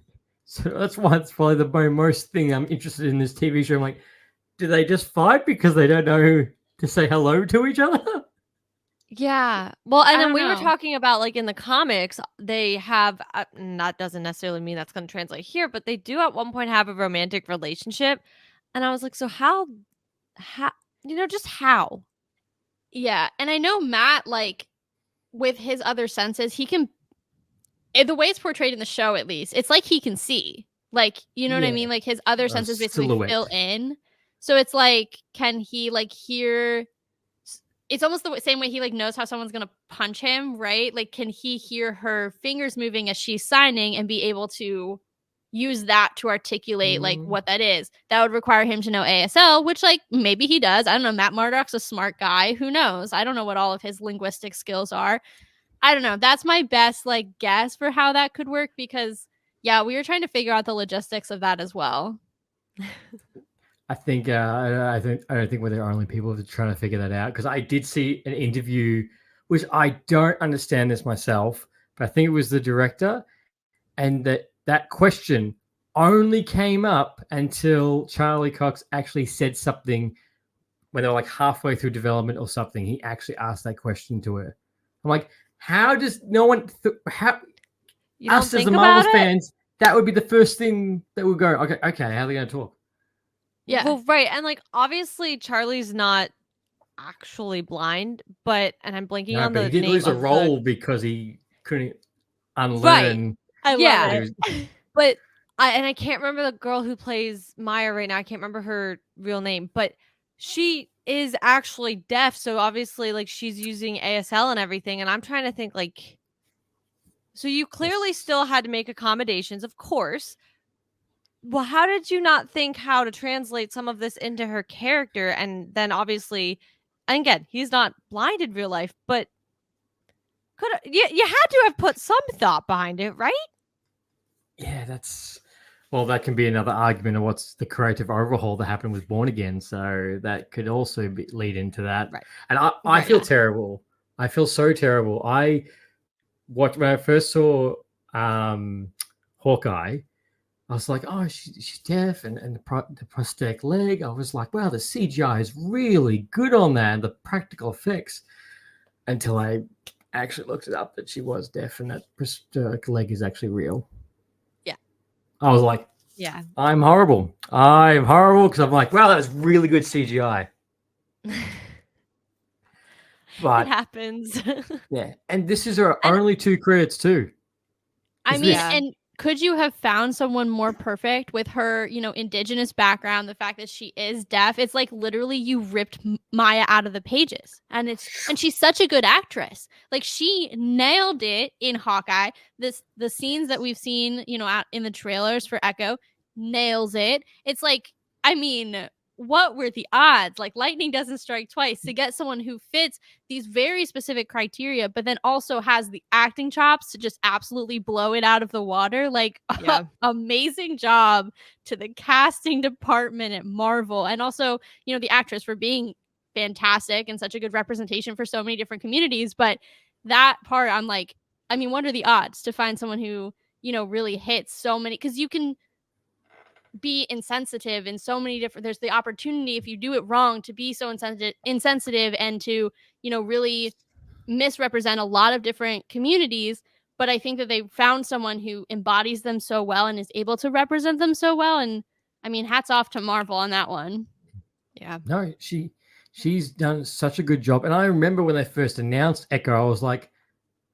So that's why it's probably the most thing I'm interested in this TV show. I'm like, do they just fight because they don't know to say hello to each other? Yeah. Well, and then don't we were know. talking about like in the comics, they have, and that doesn't necessarily mean that's going to translate here, but they do at one point have a romantic relationship. And I was like, so how, just how? Yeah, and I know Matt, like, with his other senses, he can, the way it's portrayed in the show at least, it's like he can see. Like, you know what I mean? Like his other senses basically fill in. So it's like, can he like hear? It's almost the same way he like knows how someone's gonna punch him, right? Like, can he hear her fingers moving as she's signing and be able to use that to articulate like what that is? That would require him to know ASL, which like maybe he does. I don't know. Matt Murdock's a smart guy. Who knows? I don't know what all of his linguistic skills are. I don't know. That's my best like guess for how that could work, because yeah, we were trying to figure out the logistics of that as well. I think I don't think we're the only people that are trying to figure that out, because I did see an interview, which I don't understand this myself, but I think it was the director, and that question only came up until Charlie Cox actually said something when they were like halfway through development or something. He actually asked that question to her. I'm like, how does no one how You don't us as think the about Marvel it? fans, that would be the first thing that would go, okay, how are they going to talk? Yeah. Well, right. And like obviously Charlie's not actually blind, but and I'm blanking on But the he did name lose a of role because he couldn't Right. unlearn. I Yeah. love it. But I can't remember the girl who plays Maya right now. I can't remember her real name, but she is actually deaf. So obviously, like she's using ASL and everything. And I'm trying to think, like, so you clearly still had to make accommodations, of course. Well, how did you not think how to translate some of this into her character? And then obviously, and again, he's not blind in real life, but you had to have put some thought behind it, right? Yeah, that can be another argument of what's the creative overhaul that happened with Born Again. So that could also lead into that. Right. And I feel terrible. I feel so terrible. When I first saw Hawkeye, I was like, oh, she's deaf, and the prosthetic leg. I was like, wow, the CGI is really good on that, and the practical effects. Until I actually looked it up that she was deaf, and that prosthetic leg is actually real. Yeah. I was like, yeah, I'm horrible. I'm horrible, because I'm like, wow, that was really good CGI. But it happens. yeah, and this is her only 2 credits too. I mean, and could you have found someone more perfect with her, indigenous background, the fact that she is deaf? It's like literally you ripped Maya out of the pages. And she's such a good actress. Like she nailed it in Hawkeye. The scenes that we've seen, out in the trailers for Echo, nails it. It's like, I mean, what were the odds? Like lightning doesn't strike twice. To get someone who fits these very specific criteria, but then also has the acting chops to just absolutely blow it out of the water. Like, amazing job to the casting department at Marvel. And also, the actress for being fantastic and such a good representation for so many different communities. But that part, I'm like, I mean, what are the odds to find someone who, really hits so many? Because you can be insensitive in so many different, there's the opportunity if you do it wrong to be so insensitive and to really misrepresent a lot of different communities. But I think that they found someone who embodies them so well and is able to represent them so well. And I mean, hats off to Marvel on that one. Yeah. No, she's done such a good job. And I remember when they first announced Echo, I was like,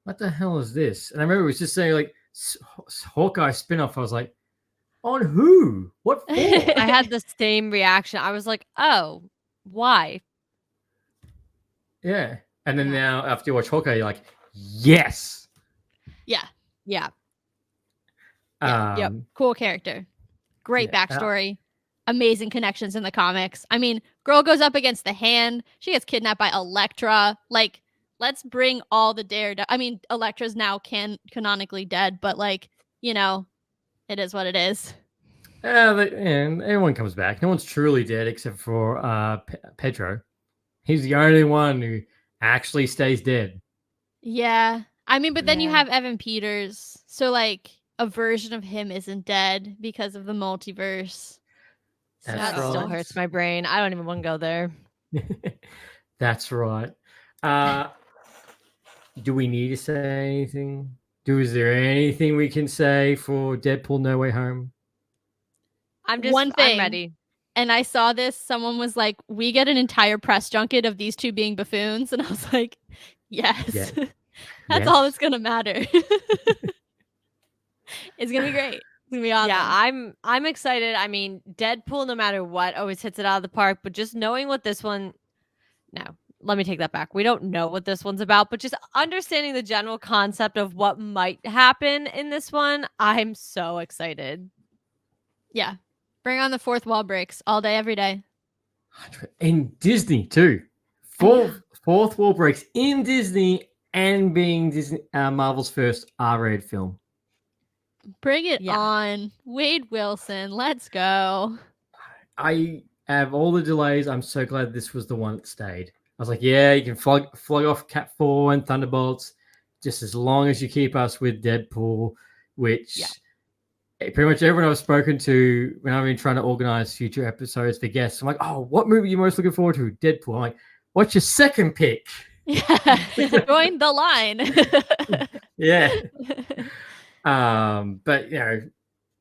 what the hell is this? And I remember it was just saying like Hawkeye spin-off. I was like, on who? What for? I had the same reaction. I was like, oh, why? Yeah. And then now after you watch Hawkeye, you're like, yes. Yeah. Yeah. Yep. Cool character. Great backstory. Amazing connections in the comics. I mean, girl goes up against the Hand. She gets kidnapped by Elektra. Like, let's bring all the Daredevil. I mean, Elektra's now canonically dead, but like, it is what it is. And everyone comes back. No one's truly dead except for Pedro. He's the only one who actually stays dead. Yeah. I mean, but then you have Evan Peters. So, like, a version of him isn't dead because of the multiverse. That still hurts my brain. I don't even want to go there. That's right. Do we need to say anything? Is there anything we can say for Deadpool No Way Home? I'm ready. and I saw this, someone was like, we get an entire press junket of these two being buffoons. And I was like, yes, Yeah. that's all that's going to matter. It's going to be great. It's going to be awesome. Yeah, I'm excited. I mean, Deadpool, no matter what, always hits it out of the park. But just knowing what this one, no, let me take that back. We don't know what this one's about, but just understanding the general concept of what might happen in this one, I'm so excited. Yeah. Bring on the fourth wall breaks all day, every day. In Disney too. Fourth wall breaks in Disney and being Disney Marvel's first R-rated film. Bring it on. Wade Wilson. Let's go. I have all the delays. I'm so glad this was the one that stayed. I was like, yeah, you can flog off Cat 4 and Thunderbolts just as long as you keep us with Deadpool, which pretty much everyone I've spoken to when I've been trying to organize future episodes for guests, I'm like, oh, what movie are you most looking forward to? Deadpool. I'm like, what's your second pick? Yeah. Join the line. Yeah. But you know,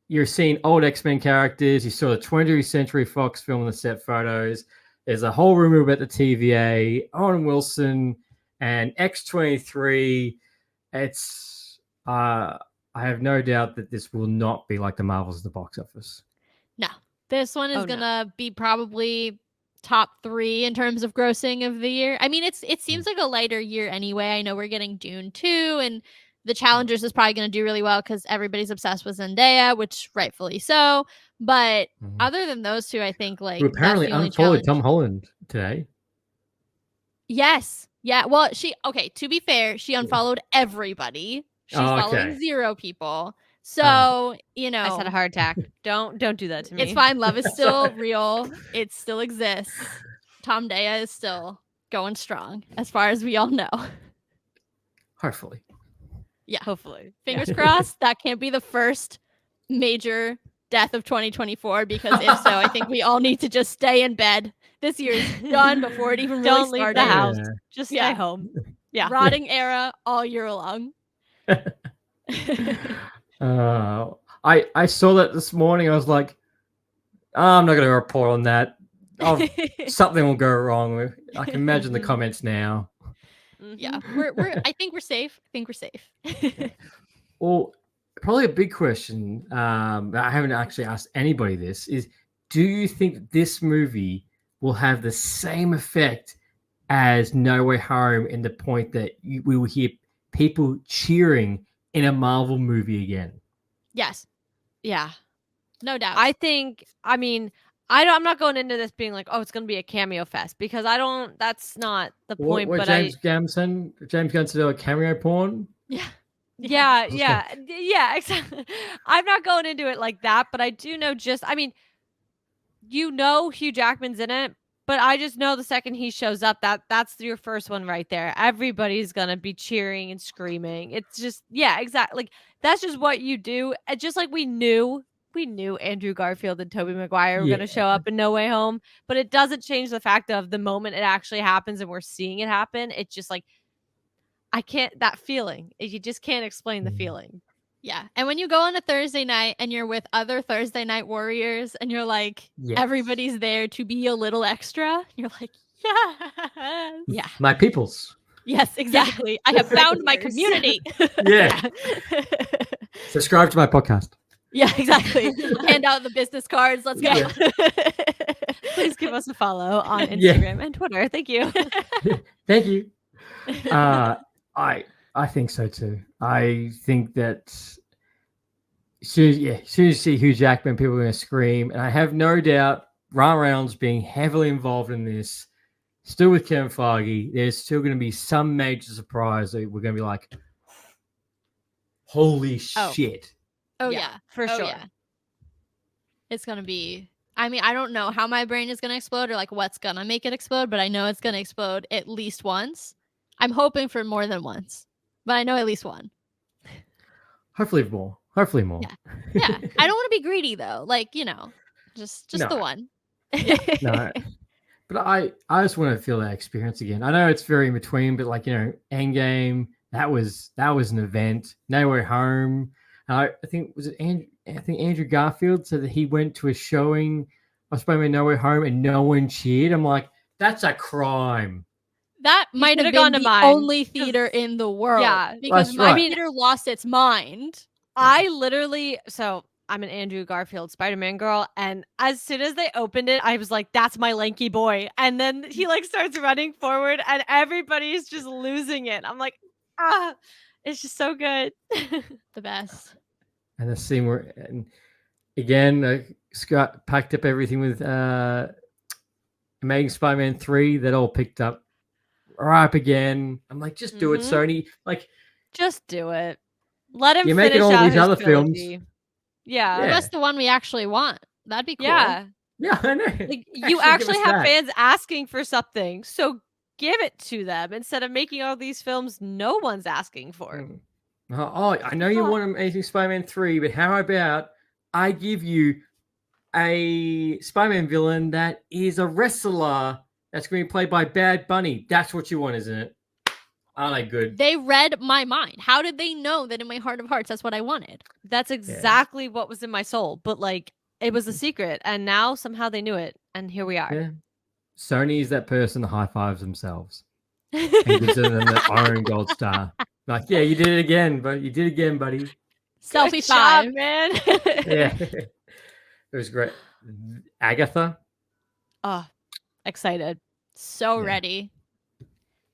you're seeing old X-Men characters. You saw the 20th Century Fox film in the set photos. There's a whole rumor about the TVA, Owen Wilson, and X-23. It's I have no doubt that this will not be like the Marvels at the box office. No, this one is gonna be probably top 3 in terms of grossing of the year. I mean, it seems like a lighter year anyway. I know we're getting Dune 2, and The Challengers is probably going to do really well because everybody's obsessed with Zendaya, which rightfully so. But other than those two, I think like who apparently unfollowed Tom Holland today. Yes. Yeah. Well, to be fair, she unfollowed everybody. She's following 0 people. So, you know. I said a heart attack. Don't do that to me. It's fine. Love is still real. It still exists. Tom Daya is still going strong, as far as we all know. Hopefully. Yeah. Hopefully. Fingers crossed. That can't be the first major death of 2024, because if so, I think we all need to just stay in bed. This year's done before it even really started. Don't leave the house. Just stay home. Yeah. Rotting era all year long. I saw that this morning. I was like, I'm not going to report on that. Something will go wrong. I can imagine the comments now. Yeah, I think we're safe. Well, probably a big question. I haven't actually asked anybody this is: do you think this movie will have the same effect as No Way Home in the point that we will hear people cheering in a Marvel movie again? Yes. Yeah. No doubt. I'm not going into this being like, oh, it's going to be a cameo fest, because that's not the point. What but James Gunn to do a cameo porn? Yeah, exactly. I'm not going into it like that, but I do know Hugh Jackman's in it, but I just know the second he shows up, that's your first one right there. Everybody's going to be cheering and screaming. It's just, exactly. Like, that's just what you do. And just like we knew Andrew Garfield and Tobey Maguire were going to show up in No Way Home, but it doesn't change the fact of the moment it actually happens and we're seeing it happen. It's just like, that feeling, you just can't explain the feeling. Yeah. And when you go on a Thursday night and you're with other Thursday night warriors and you're like, everybody's there to be a little extra, you're like, yeah. My peoples. Yes, exactly. I have found my community. Yeah. Subscribe to my podcast. Yeah, exactly. Hand out the business cards. Let's go. Please give us a follow on Instagram and Twitter. Thank you. Thank you. I think so too. I think that as soon as you see Hugh Jackman, people are going to scream. And I have no doubt Ryan Reynolds being heavily involved in this, still with Kevin Feige, there's still going to be some major surprise that we're going to be like, holy shit. Oh, yeah, for sure. Yeah. It's going to be, I mean, I don't know how my brain is going to explode or like what's going to make it explode, but I know it's going to explode at least once. I'm hoping for more than once, but I know at least one. Hopefully more. Yeah. I don't want to be greedy though. Like, just the one. No. But I just want to feel that experience again. I know it's very in between, but like, Endgame, that was an event. No Way Home. I think Andrew Garfield said that he went to a showing of Spider-Man No Way Home and no one cheered, I'm like, that's a crime. That might have could've been gone to the mine, only 'cause- theater in the world. Yeah, because that's my right. theater lost its mind. I literally, so I'm an Andrew Garfield Spider-Man girl, and as soon as they opened it, I was like, that's my lanky boy. And then he like starts running forward and everybody's just losing it. I'm like, it's just so good. The best. And the scene where, and again, Scott packed up everything with Amazing Spider-Man 3 that all picked up again. I'm like, just do it, Mhm. Sony. Like, Just do it. Let him You're finish making all out these his other films. trilogy. Yeah. Yeah. Give us the one we actually want. That'd be cool. Yeah. yeah, I know. Like you give actually us have that. fans asking for something. So give it to them instead of making all these films no one's asking for. Oh, I know you want Amazing Spider-Man 3, but how about I give you a Spider-Man villain that is a wrestler that's going to be played by Bad Bunny? That's what you want, isn't it? Aren't I good? They read my mind. How did they know that in my heart of hearts that's what I wanted? That's exactly what was in my soul. But like it was a secret. And now somehow they knew it. And here we are. Yeah. Sony is that person that high fives themselves and gives them the Iron Gold Star. Like, yeah, you did it again, but you did it again, buddy. Selfie Good 5. job, man. Yeah. It was great. Agatha. Oh, excited. So Yeah. ready.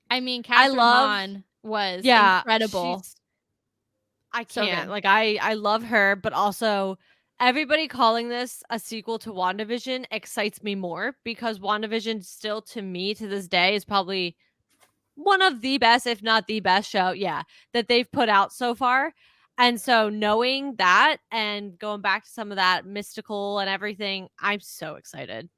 I mean, Catherine Hahn was incredible. I So can't. good. Like I love her, but also everybody calling this a sequel to WandaVision excites me more because WandaVision still to me to this day is probably one of the best, if not the best show, that they've put out so far. And so knowing that and going back to some of that mystical and everything, I'm so excited.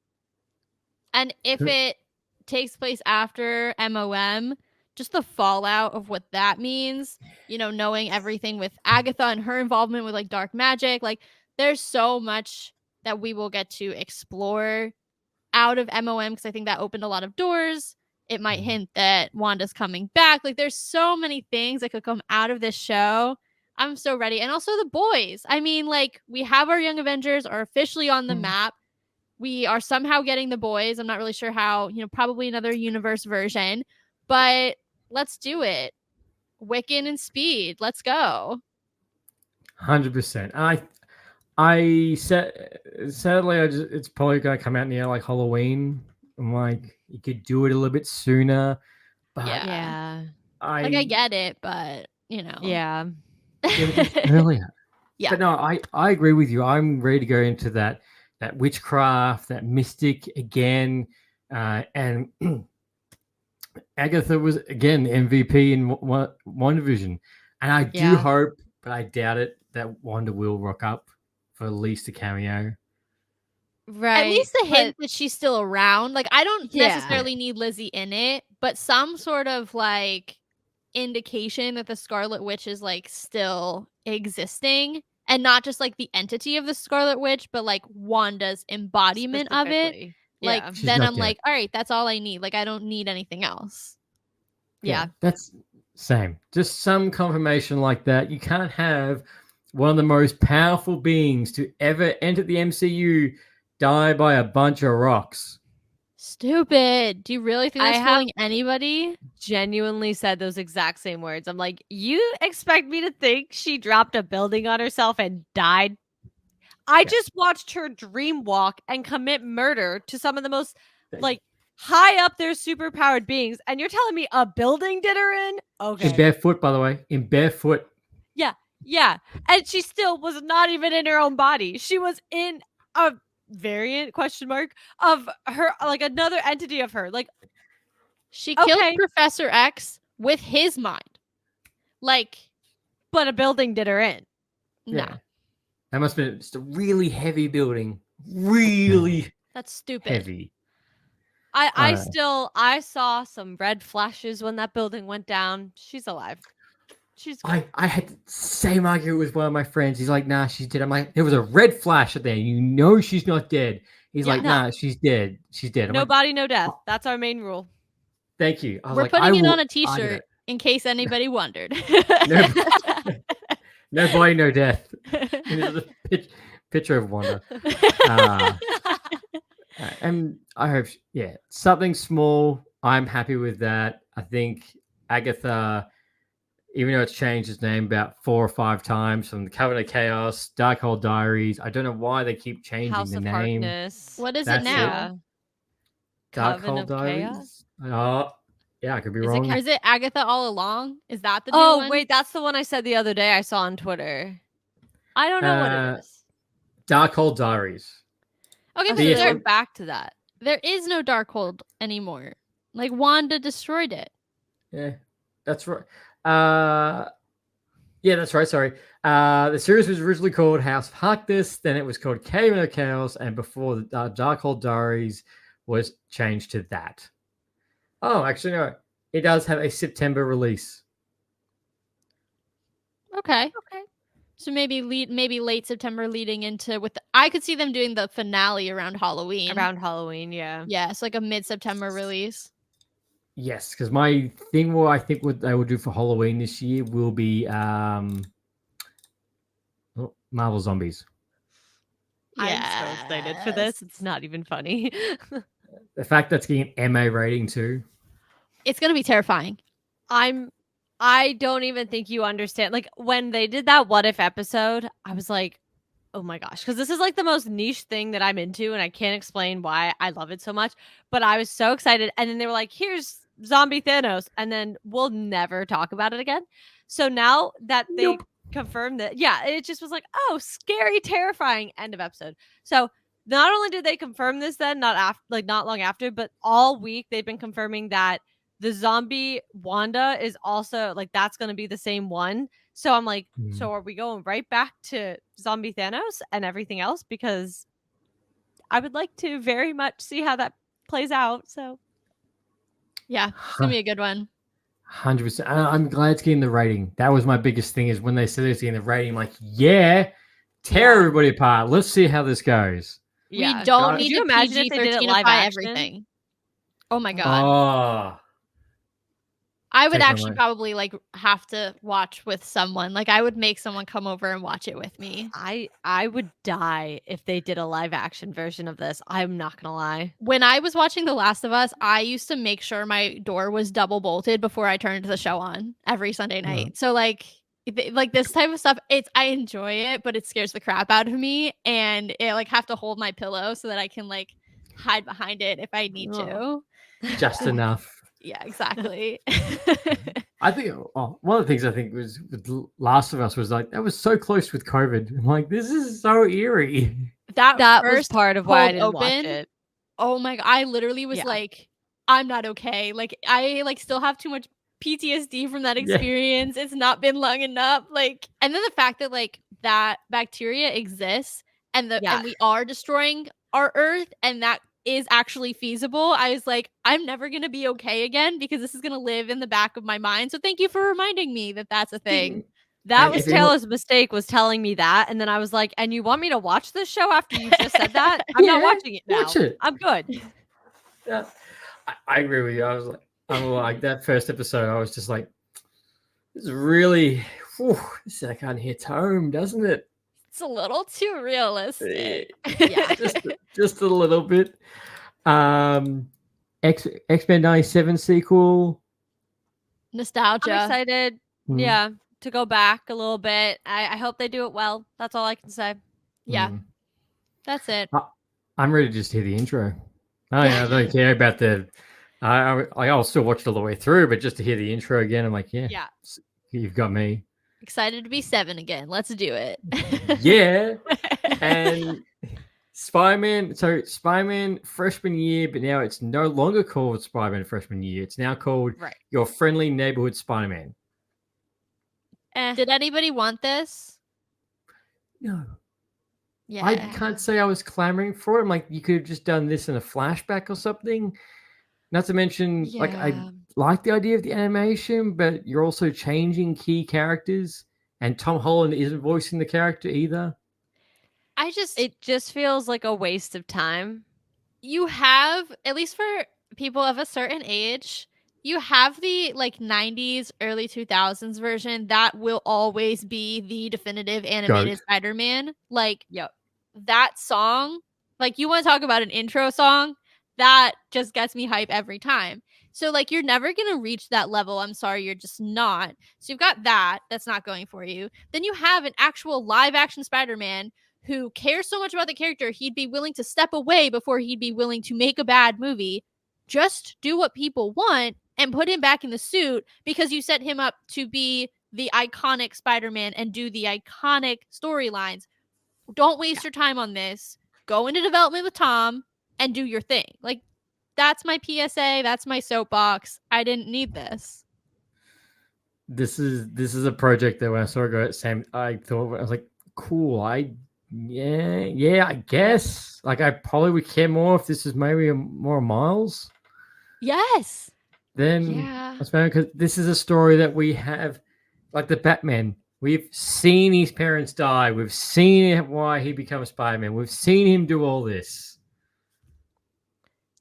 And if it takes place after MOM, just the fallout of what that means, knowing everything with Agatha and her involvement with like dark magic, like there's so much that we will get to explore out of MOM because I think that opened a lot of doors. It might hint that Wanda's coming back. Like there's so many things that could come out of this show. I'm so ready. And also the boys. I mean, like we have our Young Avengers are officially on the map. We are somehow getting the boys. I'm not really sure how, probably another universe version, but let's do it. Wiccan and Speed. Let's go. 100%. I said, sadly, it's probably going to come out near like Halloween. I'm like, you could do it a little bit sooner. But Yeah. I get it, but Yeah. earlier. Yeah. But no, I agree with you. I'm ready to go into that witchcraft, that mystic again. And Agatha was again MVP in WandaVision. And I do hope, but I doubt it, that Wanda will rock up for at least a cameo. Right. At least a hint that she's still around. Like I don't necessarily need Lizzie in it, but some sort of like indication that the Scarlet Witch is like still existing. And not just like the entity of the Scarlet Witch, but like Wanda's embodiment of it. Like then I'm like, all right, that's all I need. Like I don't need anything else. Yeah. That's same. Just some confirmation like that. You can't have one of the most powerful beings to ever enter the MCU die by a bunch of rocks. Stupid. Do you really think that's fooling anybody? Genuinely said those exact same words. I'm like, you expect me to think she dropped a building on herself and died? I just watched her dream walk and commit murder to some of the most like high up there superpowered beings. And you're telling me a building did her in? Okay. In barefoot, by the way. In barefoot. Yeah. And she still was not even in her own body. She was in a variant ? Of her, like another entity of her. Like she killed Professor X with his mind. Like, but a building did her in. No. Yeah. That must have been just a really heavy building. Really that's stupid. Heavy. I saw some red flashes when that building went down. She's alive. She's good. I had the same argument with one of my friends. He's like, nah, she's dead. I'm like, there was a red flash at there. You know she's not dead. He's like, nah, she's dead. She's dead. No body, no death. That's our main rule. Thank you. We're putting it on a t-shirt in case anybody wondered. No body, no death. There's a picture of Wanda. And I hope, something small. I'm happy with that. I think Agatha, even though it's changed its name about 4 or 5 times from the Covenant of Chaos, Darkhold Diaries, I don't know why they keep changing House the of name. Harkness. What is That's it now? Coven Darkhold of Chaos. Diaries. Oh, yeah, I could be Is it wrong. Is it Agatha All Along? Is that the new Oh, one? wait, that's the one I said the other day I saw on Twitter. I don't know what it is. Darkhold Diaries. Okay, Oh, but so Yeah. they went back to that. there is no Darkhold anymore. Like Wanda destroyed it. Yeah, that's right. Yeah, that's right. Sorry. The series was originally called House of Harkness, then it was called Cave of Chaos, and before the Darkhold Diaries was changed to that. Oh, actually, no. It does have a September release. Okay. So maybe late September leading into I could see them doing the finale around Halloween. Around Halloween, yeah. Yeah, it's like a mid-September release. Yes, because my thing, what I think what they will do for Halloween this year will be Marvel Zombies. I'm so excited for this. It's not even funny. The fact that's getting an MA rating too. It's gonna be terrifying. I don't even think you understand. Like when they did that what if episode, I was like, oh my gosh, because this is like the most niche thing that I'm into, and I can't explain why I love it so much. But I was so excited, and then they were like, "Here's Zombie Thanos," and then we'll never talk about it again. So now that they confirmed that, yeah, it just was like, oh, scary, terrifying. End of episode. So not only did they confirm this, then not long after, but all week they've been confirming that the zombie Wanda is also like that's going to be the same one. So I'm like, so are we going right back to zombie Thanos and everything else? Because I would like to very much see how that plays out. So yeah, it's gonna be a good one. 100%. I'm glad it's getting the rating. That was my biggest thing is when they said it's getting the rating, I'm like, yeah, tear everybody apart. Let's see how this goes. Yeah. We don't need to imagine if they did it live action? everything. Oh my god. Oh. I would actually probably like have to watch with someone. Like I would make someone come over and watch it with me. I would die if they did a live action version of this. I'm not gonna lie. When I was watching The Last of Us, I used to make sure my door was double bolted before I turned the show on every Sunday night. So like this type of stuff, I enjoy it, but it scares the crap out of me, and it like have to hold my pillow so that I can like hide behind it if I need to. Just enough. Yeah, exactly. I think one of the things I think was with Last of Us was like that was so close with COVID. I'm like, this is so eerie. That was part of why I didn't watch it. Oh my god, I literally was like, I'm not okay. Like I like still have too much PTSD from that experience. It's not been long enough. Like, and then the fact that like that bacteria exists and and we are destroying our Earth, and that is actually feasible. I was like, I'm never gonna be okay again because this is gonna live in the back of my mind. So thank you for reminding me that that's a thing. That was Taylor's mistake, was telling me that, and then I was like, and you want me to watch this show after you just said that? I'm not watching it now. Watch it. I'm good. Yeah, I agree with you. I'm like that first episode. I was just like, this is really, this like unhit home, doesn't it? It's a little too realistic. Yeah, just a little bit. X-Men 97 sequel. Nostalgia. I'm excited. Yeah, to go back a little bit. I hope they do it well. That's all I can say. Yeah, that's it. I'm ready to just hear the intro. I don't care about the. I'll still watch it all the way through, but just to hear the intro again, I'm like, yeah, you've got me. Excited to be 7 again. Let's do it. Yeah. And Spider-Man. So Spider-Man freshman year, but now it's no longer called Spider-Man freshman year. It's now called Your Friendly Neighborhood Spider-Man. Did anybody want this? No. Yeah. I can't say I was clamoring for it. I'm like, you could have just done this in a flashback or something. Not to mention, like, I like the idea of the animation, but you're also changing key characters, and Tom Holland isn't voicing the character either. It just feels like a waste of time. You have, at least for people of a certain age, you have the like 90s, early 2000s version that will always be the definitive animated Spider-Man. Like, that song Like, you want to talk about an intro song? That just gets me hype every time. So, like, you're never going to reach that level. I'm sorry, you're just not. So, you've got that. That's not going for you. Then you have an actual live action Spider-Man who cares so much about the character, he'd be willing to step away before he'd be willing to make a bad movie. Just do what people want and put him back in the suit because you set him up to be the iconic Spider-Man and do the iconic storylines. Don't waste your time on this. Go into development with Tom and do your thing. Like, that's my PSA. That's my soapbox. I didn't need this. This is a project that when I saw it go, Sam, I thought, I was like, cool. I guess. Like, I probably would care more if this is maybe more Miles. Yes. Then Yeah. because this is a story that we have, like the Batman. We've seen his parents die. We've seen why he becomes Spider-Man. We've seen him do all this.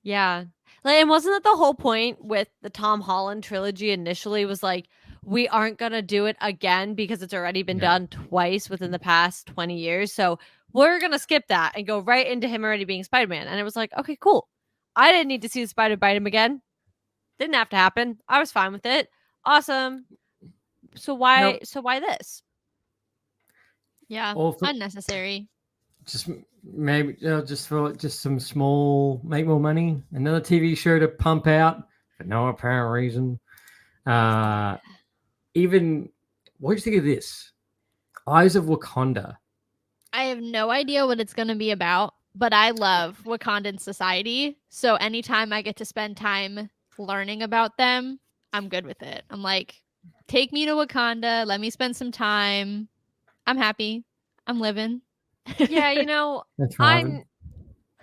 Yeah. Like, and wasn't that the whole point with the Tom Holland trilogy initially was like, we aren't going to do it again because it's already been done twice within the past 20 years. So we're going to skip that and go right into him already being Spider-Man. And it was like, okay, cool. I didn't need to see the spider bite him again. Didn't have to happen. I was fine with it. Awesome. So why this? Yeah. Also, unnecessary. Just maybe just for just some small, make more money. Another TV show to pump out for no apparent reason. Even what do you think of this? Eyes of Wakanda. I have no idea what it's going to be about, but I love Wakandan society. So anytime I get to spend time learning about them, I'm good with it. I'm like, take me to Wakanda. Let me spend some time. I'm happy. I'm living. Yeah, you know, I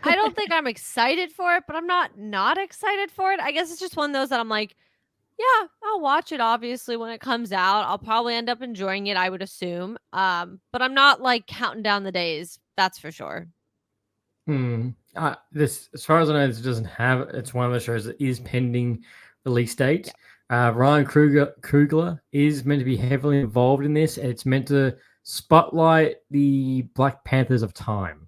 don't think I'm excited for it, but I'm not excited for it. I guess it's just one of those that I'm like, yeah, I'll watch it obviously when it comes out. I'll probably end up enjoying it, I would assume. But I'm not like counting down the days, that's for sure. This, as far as I know, this doesn't have. It's one of the shows that is pending release date. Yeah. Ryan Coogler is meant to be heavily involved in this. It's meant to spotlight the Black Panthers of time.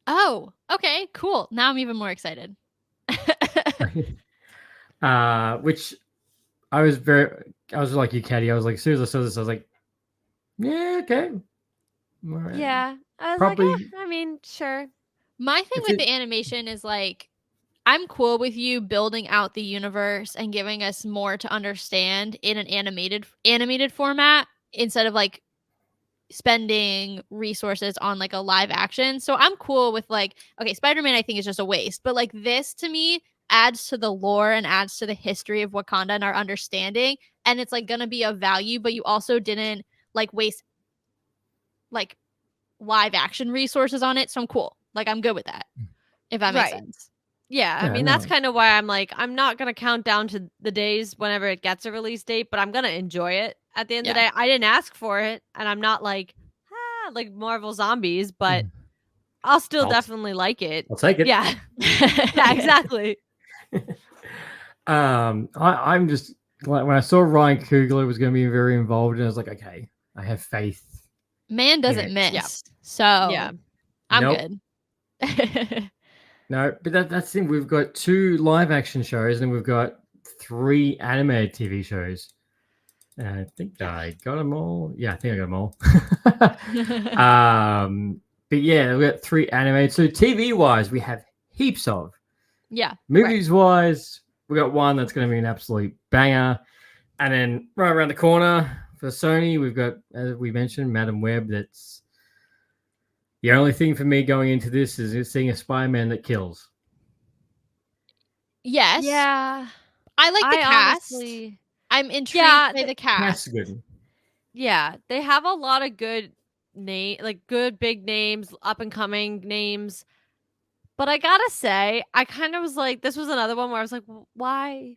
Oh, okay, cool. Now I'm even more excited. Which I was like you, Caddy. I was like, as soon as I saw this, I was like, yeah, okay. Right. Yeah, I was probably. Like, I mean, sure. My thing with the animation is like, I'm cool with you building out the universe and giving us more to understand in an animated format instead of like spending resources on like a live action. So I'm cool with like, okay, Spider-Man I think is just a waste, but like this to me adds to the lore and adds to the history of Wakanda and our understanding, and it's like gonna be of value, but you also didn't like waste like live action resources on it. So I'm cool. Like, I'm good with that, if that makes sense. Yeah, I mean, that's kind of why I'm like, I'm not going to count down to the days whenever it gets a release date, but I'm going to enjoy it. At the end of the day, I didn't ask for it, and I'm not like Marvel Zombies, but I'll still definitely like it. I'll take it. Yeah. Yeah, exactly. I'm just, like, when I saw Ryan Coogler was going to be very involved, and I was like, okay, I have faith. Man doesn't miss. Yeah. So yeah, I'm good. No, but that's the thing. We've got 2 live action shows and we've got 3 animated TV shows. I think I got them all. Yeah, I think I got them all. But yeah, we got 3 animated. So TV wise, we have heaps of. Yeah. Movies wise, we got one that's going to be an absolute banger. And then right around the corner for Sony, we've got, as we mentioned, Madam Web. That's the only thing for me going into this is seeing a Spider-Man that kills. Yes. Yeah. I like the cast. Honestly, I'm intrigued by the cast. That's good. Yeah, they have a lot of good good big names, up and coming names. But I gotta say, I kind of was like, this was another one where I was like, why?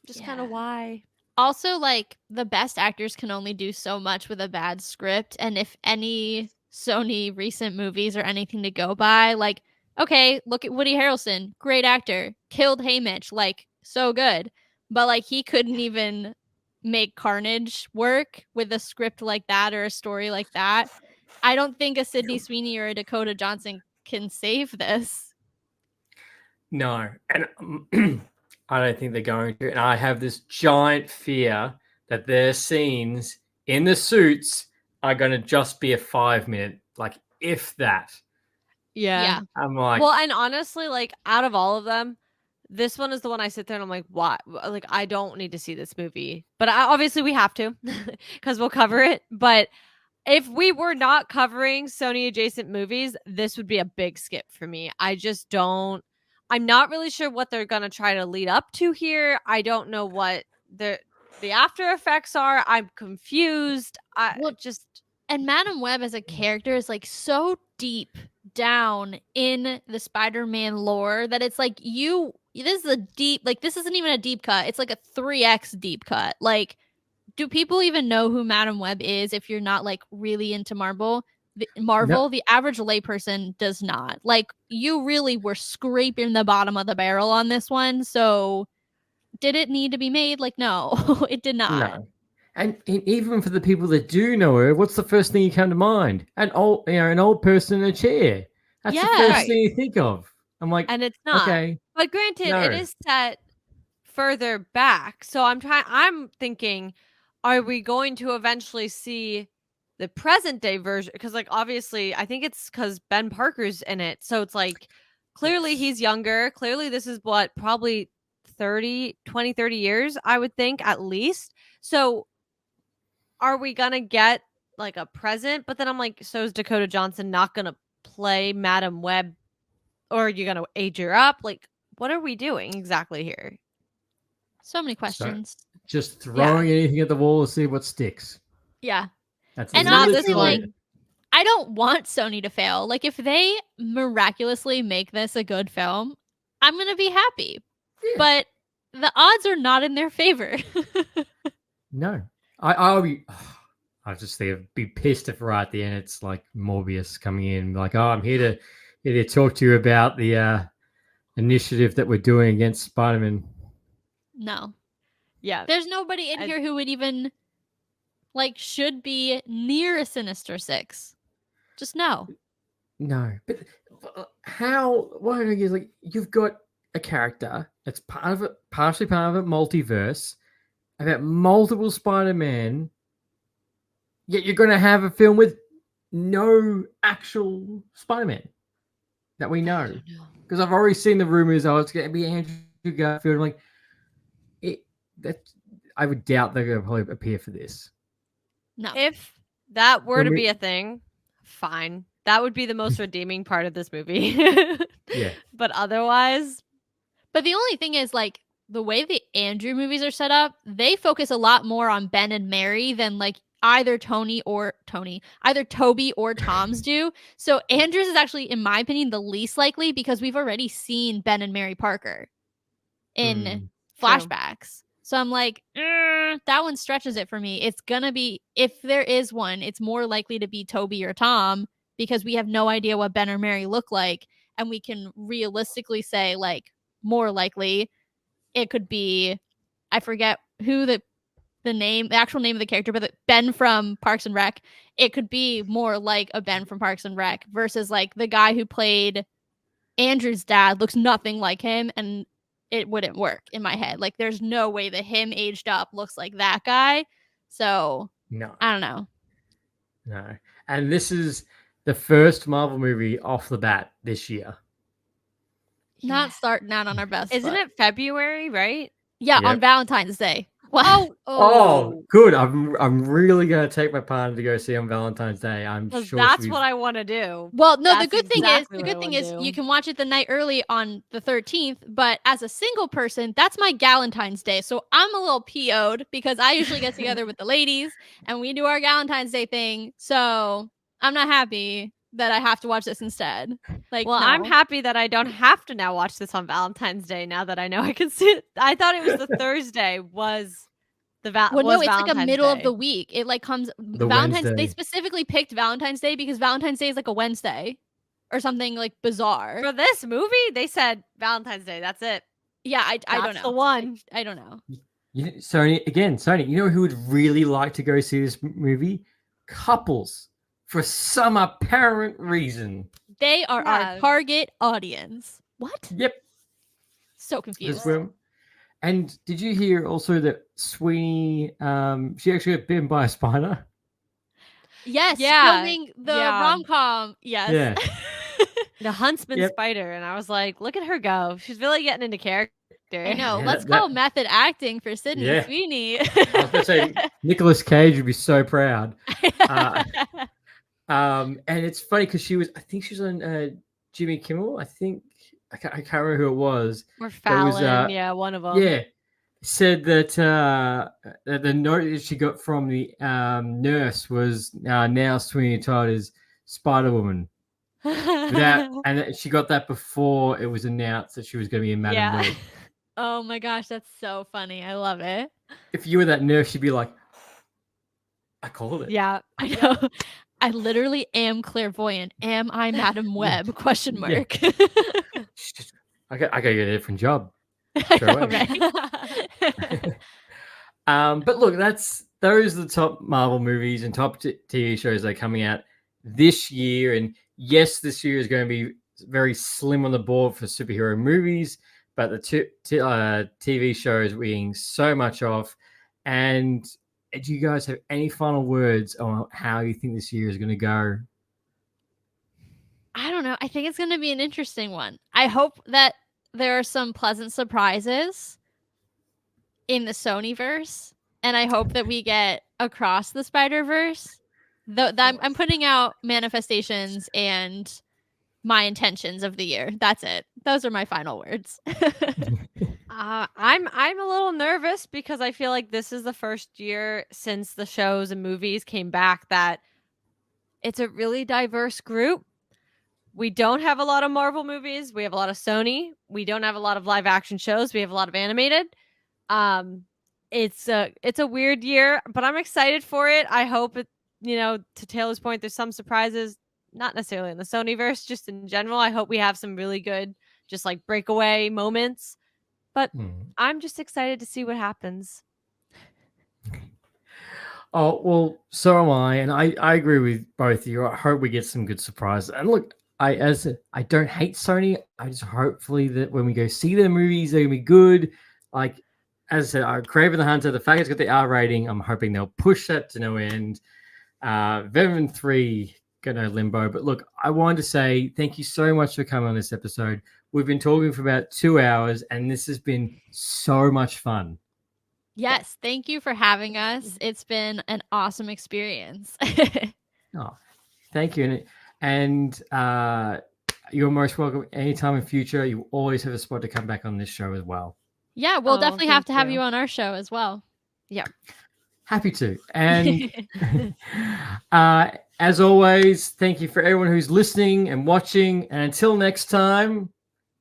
Just kind of why? Also, like, the best actors can only do so much with a bad script. And if any Sony recent movies or anything to go by, like, okay, look at Woody Harrelson, great actor, killed Haymitch, like, so good. But, like, he couldn't even make Carnage work with a script like that or a story like that. I don't think a Sydney Sweeney or a Dakota Johnson can save this. No, and I don't think they're going to. And I have this giant fear that their scenes in the suits are going to just be a 5-minute, like if that. Yeah. I'm like, well, and honestly, like out of all of them, this one is the one I sit there and I'm like, why? Like, I don't need to see this movie, but obviously we have to because we'll cover it. But if we were not covering Sony adjacent movies, this would be a big skip for me. I just don't. I'm not really sure what they're gonna try to lead up to here. I don't know what the after effects are. I'm confused. And Madam Web as a character is like so deep down in the Spider-Man lore that it's like this is a deep, like this isn't even a deep cut. It's like a 3x deep cut. Like, do people even know who Madam Web is if you're not like really into Marvel? No. The average layperson does not. Like, you really were scraping the bottom of the barrel on this one. So did it need to be made? Like, no, it did not. no. And even for the people that do know her, what's the first thing you come to mind? An old person in a chair. That's the first thing you think of. I'm like, and it's not. Okay, but granted, no. it is set further back. So I'm thinking, are we going to eventually see the present day version? Because like obviously, I think it's because Ben Parker's in it. So it's like clearly he's younger. Clearly this is what probably 30 years, I would think at least. So are we gonna get like a present? But then I'm like, so is Dakota Johnson not gonna play Madam Web, or are you gonna age her up? Like, what are we doing exactly here? So many questions. Just throwing anything at the wall to see what sticks. Yeah. That's And really honestly, like, I don't want Sony to fail. Like, if they miraculously make this a good film, I'm gonna be happy. Yeah. But the odds are not in their favor. No. I just think I'd be pissed if right at the end it's like Morbius coming in, like, oh, I'm here to talk to you about the initiative that we're doing against Spider-Man. No. Yeah. There's nobody in here who would even like should be near a Sinister Six. Just no. No. But how? Why don't you like? You've got a character that's partially part of a multiverse about multiple Spider-Man. Yet you're going to have a film with no actual Spider-Man that we know. Because I've already seen the rumors. Oh, it's going to be Andrew Garfield. I'm like, I would doubt they're going to probably appear for this. No. If that were to be a thing, fine. That would be the most redeeming part of this movie. Yeah. But otherwise. But the only thing is, like, the way the Andrew movies are set up, they focus a lot more on Ben and Mary than, like, either Toby or Tom's do. So Andrew's is actually, in my opinion, the least likely because we've already seen Ben and Mary Parker in flashbacks. So I'm like, that one stretches it for me. It's gonna be, if there is one, it's more likely to be Toby or Tom because we have no idea what Ben or Mary look like. And we can realistically say, like, more likely it could be, I forget who the actual name of the character, but Ben from Parks and Rec. It could be more like a Ben from Parks and Rec versus like the guy who played Andrew's dad looks nothing like him, and it wouldn't work in my head. Like, there's no way that him aged up looks like that guy. So no, I don't know. No, and this is the first Marvel movie off the bat this year. Not starting out on our best. Isn't it February, right? Yeah, on Valentine's Day. Wow. Oh, good. I'm really gonna take my partner to go see on Valentine's Day. I'm sure that's what I want to do. Well, no, the good thing is you can watch it the night early on the 13th. But as a single person, that's my Galentine's Day. So I'm a little PO'd because I usually get together with the ladies and we do our Galentine's Day thing. So I'm not happy that I have to watch this instead. Like, well, no. I'm happy that I don't have to now watch this on Valentine's Day now that I know I can see it. I thought it was the Thursday was the no, it's Valentine's like a middle Day. of the week. It like comes Valentine's Day. They specifically picked Valentine's Day because Valentine's Day is like a Wednesday or something like bizarre. For this movie, they said Valentine's Day. That's it. Yeah, I don't know. That's the one. I don't know. Sony, you know who would really like to go see this movie? Couples. for some apparent reason. They are our target audience. What? Yep. So confused. And did you hear also that Sweeney, she actually got bitten by a spider? Yes, filming the rom-com. Yes. Yeah. The huntsman spider. And I was like, look at her go. She's really getting into character. I know. Let's call method acting for Sydney Sweeney. I was going to say, Nicolas Cage would be so proud. And it's funny because I think she was on Jimmy Kimmel. I can't remember who it was. Or Fallon, one of them. Yeah. Said that the note that she got from the nurse was now Sweeney Todd is Spider-Woman. And she got that before it was announced that she was going to be in Madam Web. Oh my gosh, that's so funny. I love it. If you were that nurse, you'd be like, I called it. Yeah, I know. I literally am clairvoyant. Am I Madam Web? ? I got you a different job. But look, those are the top Marvel movies and top TV shows that are coming out this year. And yes, this year is going to be very slim on the board for superhero movies, but the TV shows are being so much off. And do you guys have any final words on how you think this year is going to go? I don't know. I think it's going to be an interesting one. I hope that there are some pleasant surprises in the Sonyverse, and I hope that we get Across the Spider-Verse. I'm putting out manifestations and my intentions of the year. That's it. Those are my final words. I'm a little nervous because I feel like this is the first year since the shows and movies came back that it's a really diverse group. We don't have a lot of Marvel movies. We have a lot of Sony. We don't have a lot of live action shows. We have a lot of animated. It's a weird year, but I'm excited for it. I hope it, to Taylor's point, there's some surprises, not necessarily in the Sonyverse, just in general. I hope we have some really good, just like breakaway moments. But I'm just excited to see what happens. Oh, well, so am I. And I agree with both of you. I hope we get some good surprises. And look, I don't hate Sony. I just hopefully that when we go see their movies, they're going to be good. Like, as I said, Kraven the Hunter, the fact it's got the R rating, I'm hoping they'll push that to no end. Venom 3, got no limbo. But look, I wanted to say thank you so much for coming on this episode. We've been talking for about 2 hours, and this has been so much fun. Yes, thank you for having us. It's been an awesome experience. Oh, thank you. And you're most welcome anytime in future. You always have a spot to come back on this show as well. Yeah, we'll definitely have to have you on our show as well. Yeah. Happy to. And as always, thank you for everyone who's listening and watching. And until next time,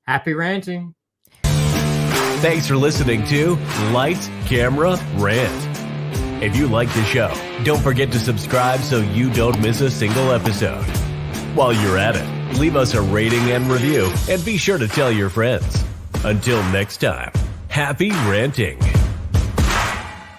happy ranting. Thanks for listening to Lights, Camera, Rant. If you like the show, don't forget to subscribe so you don't miss a single episode. While you're at it, leave us a rating and review, and be sure to tell your friends. Until next time, happy ranting.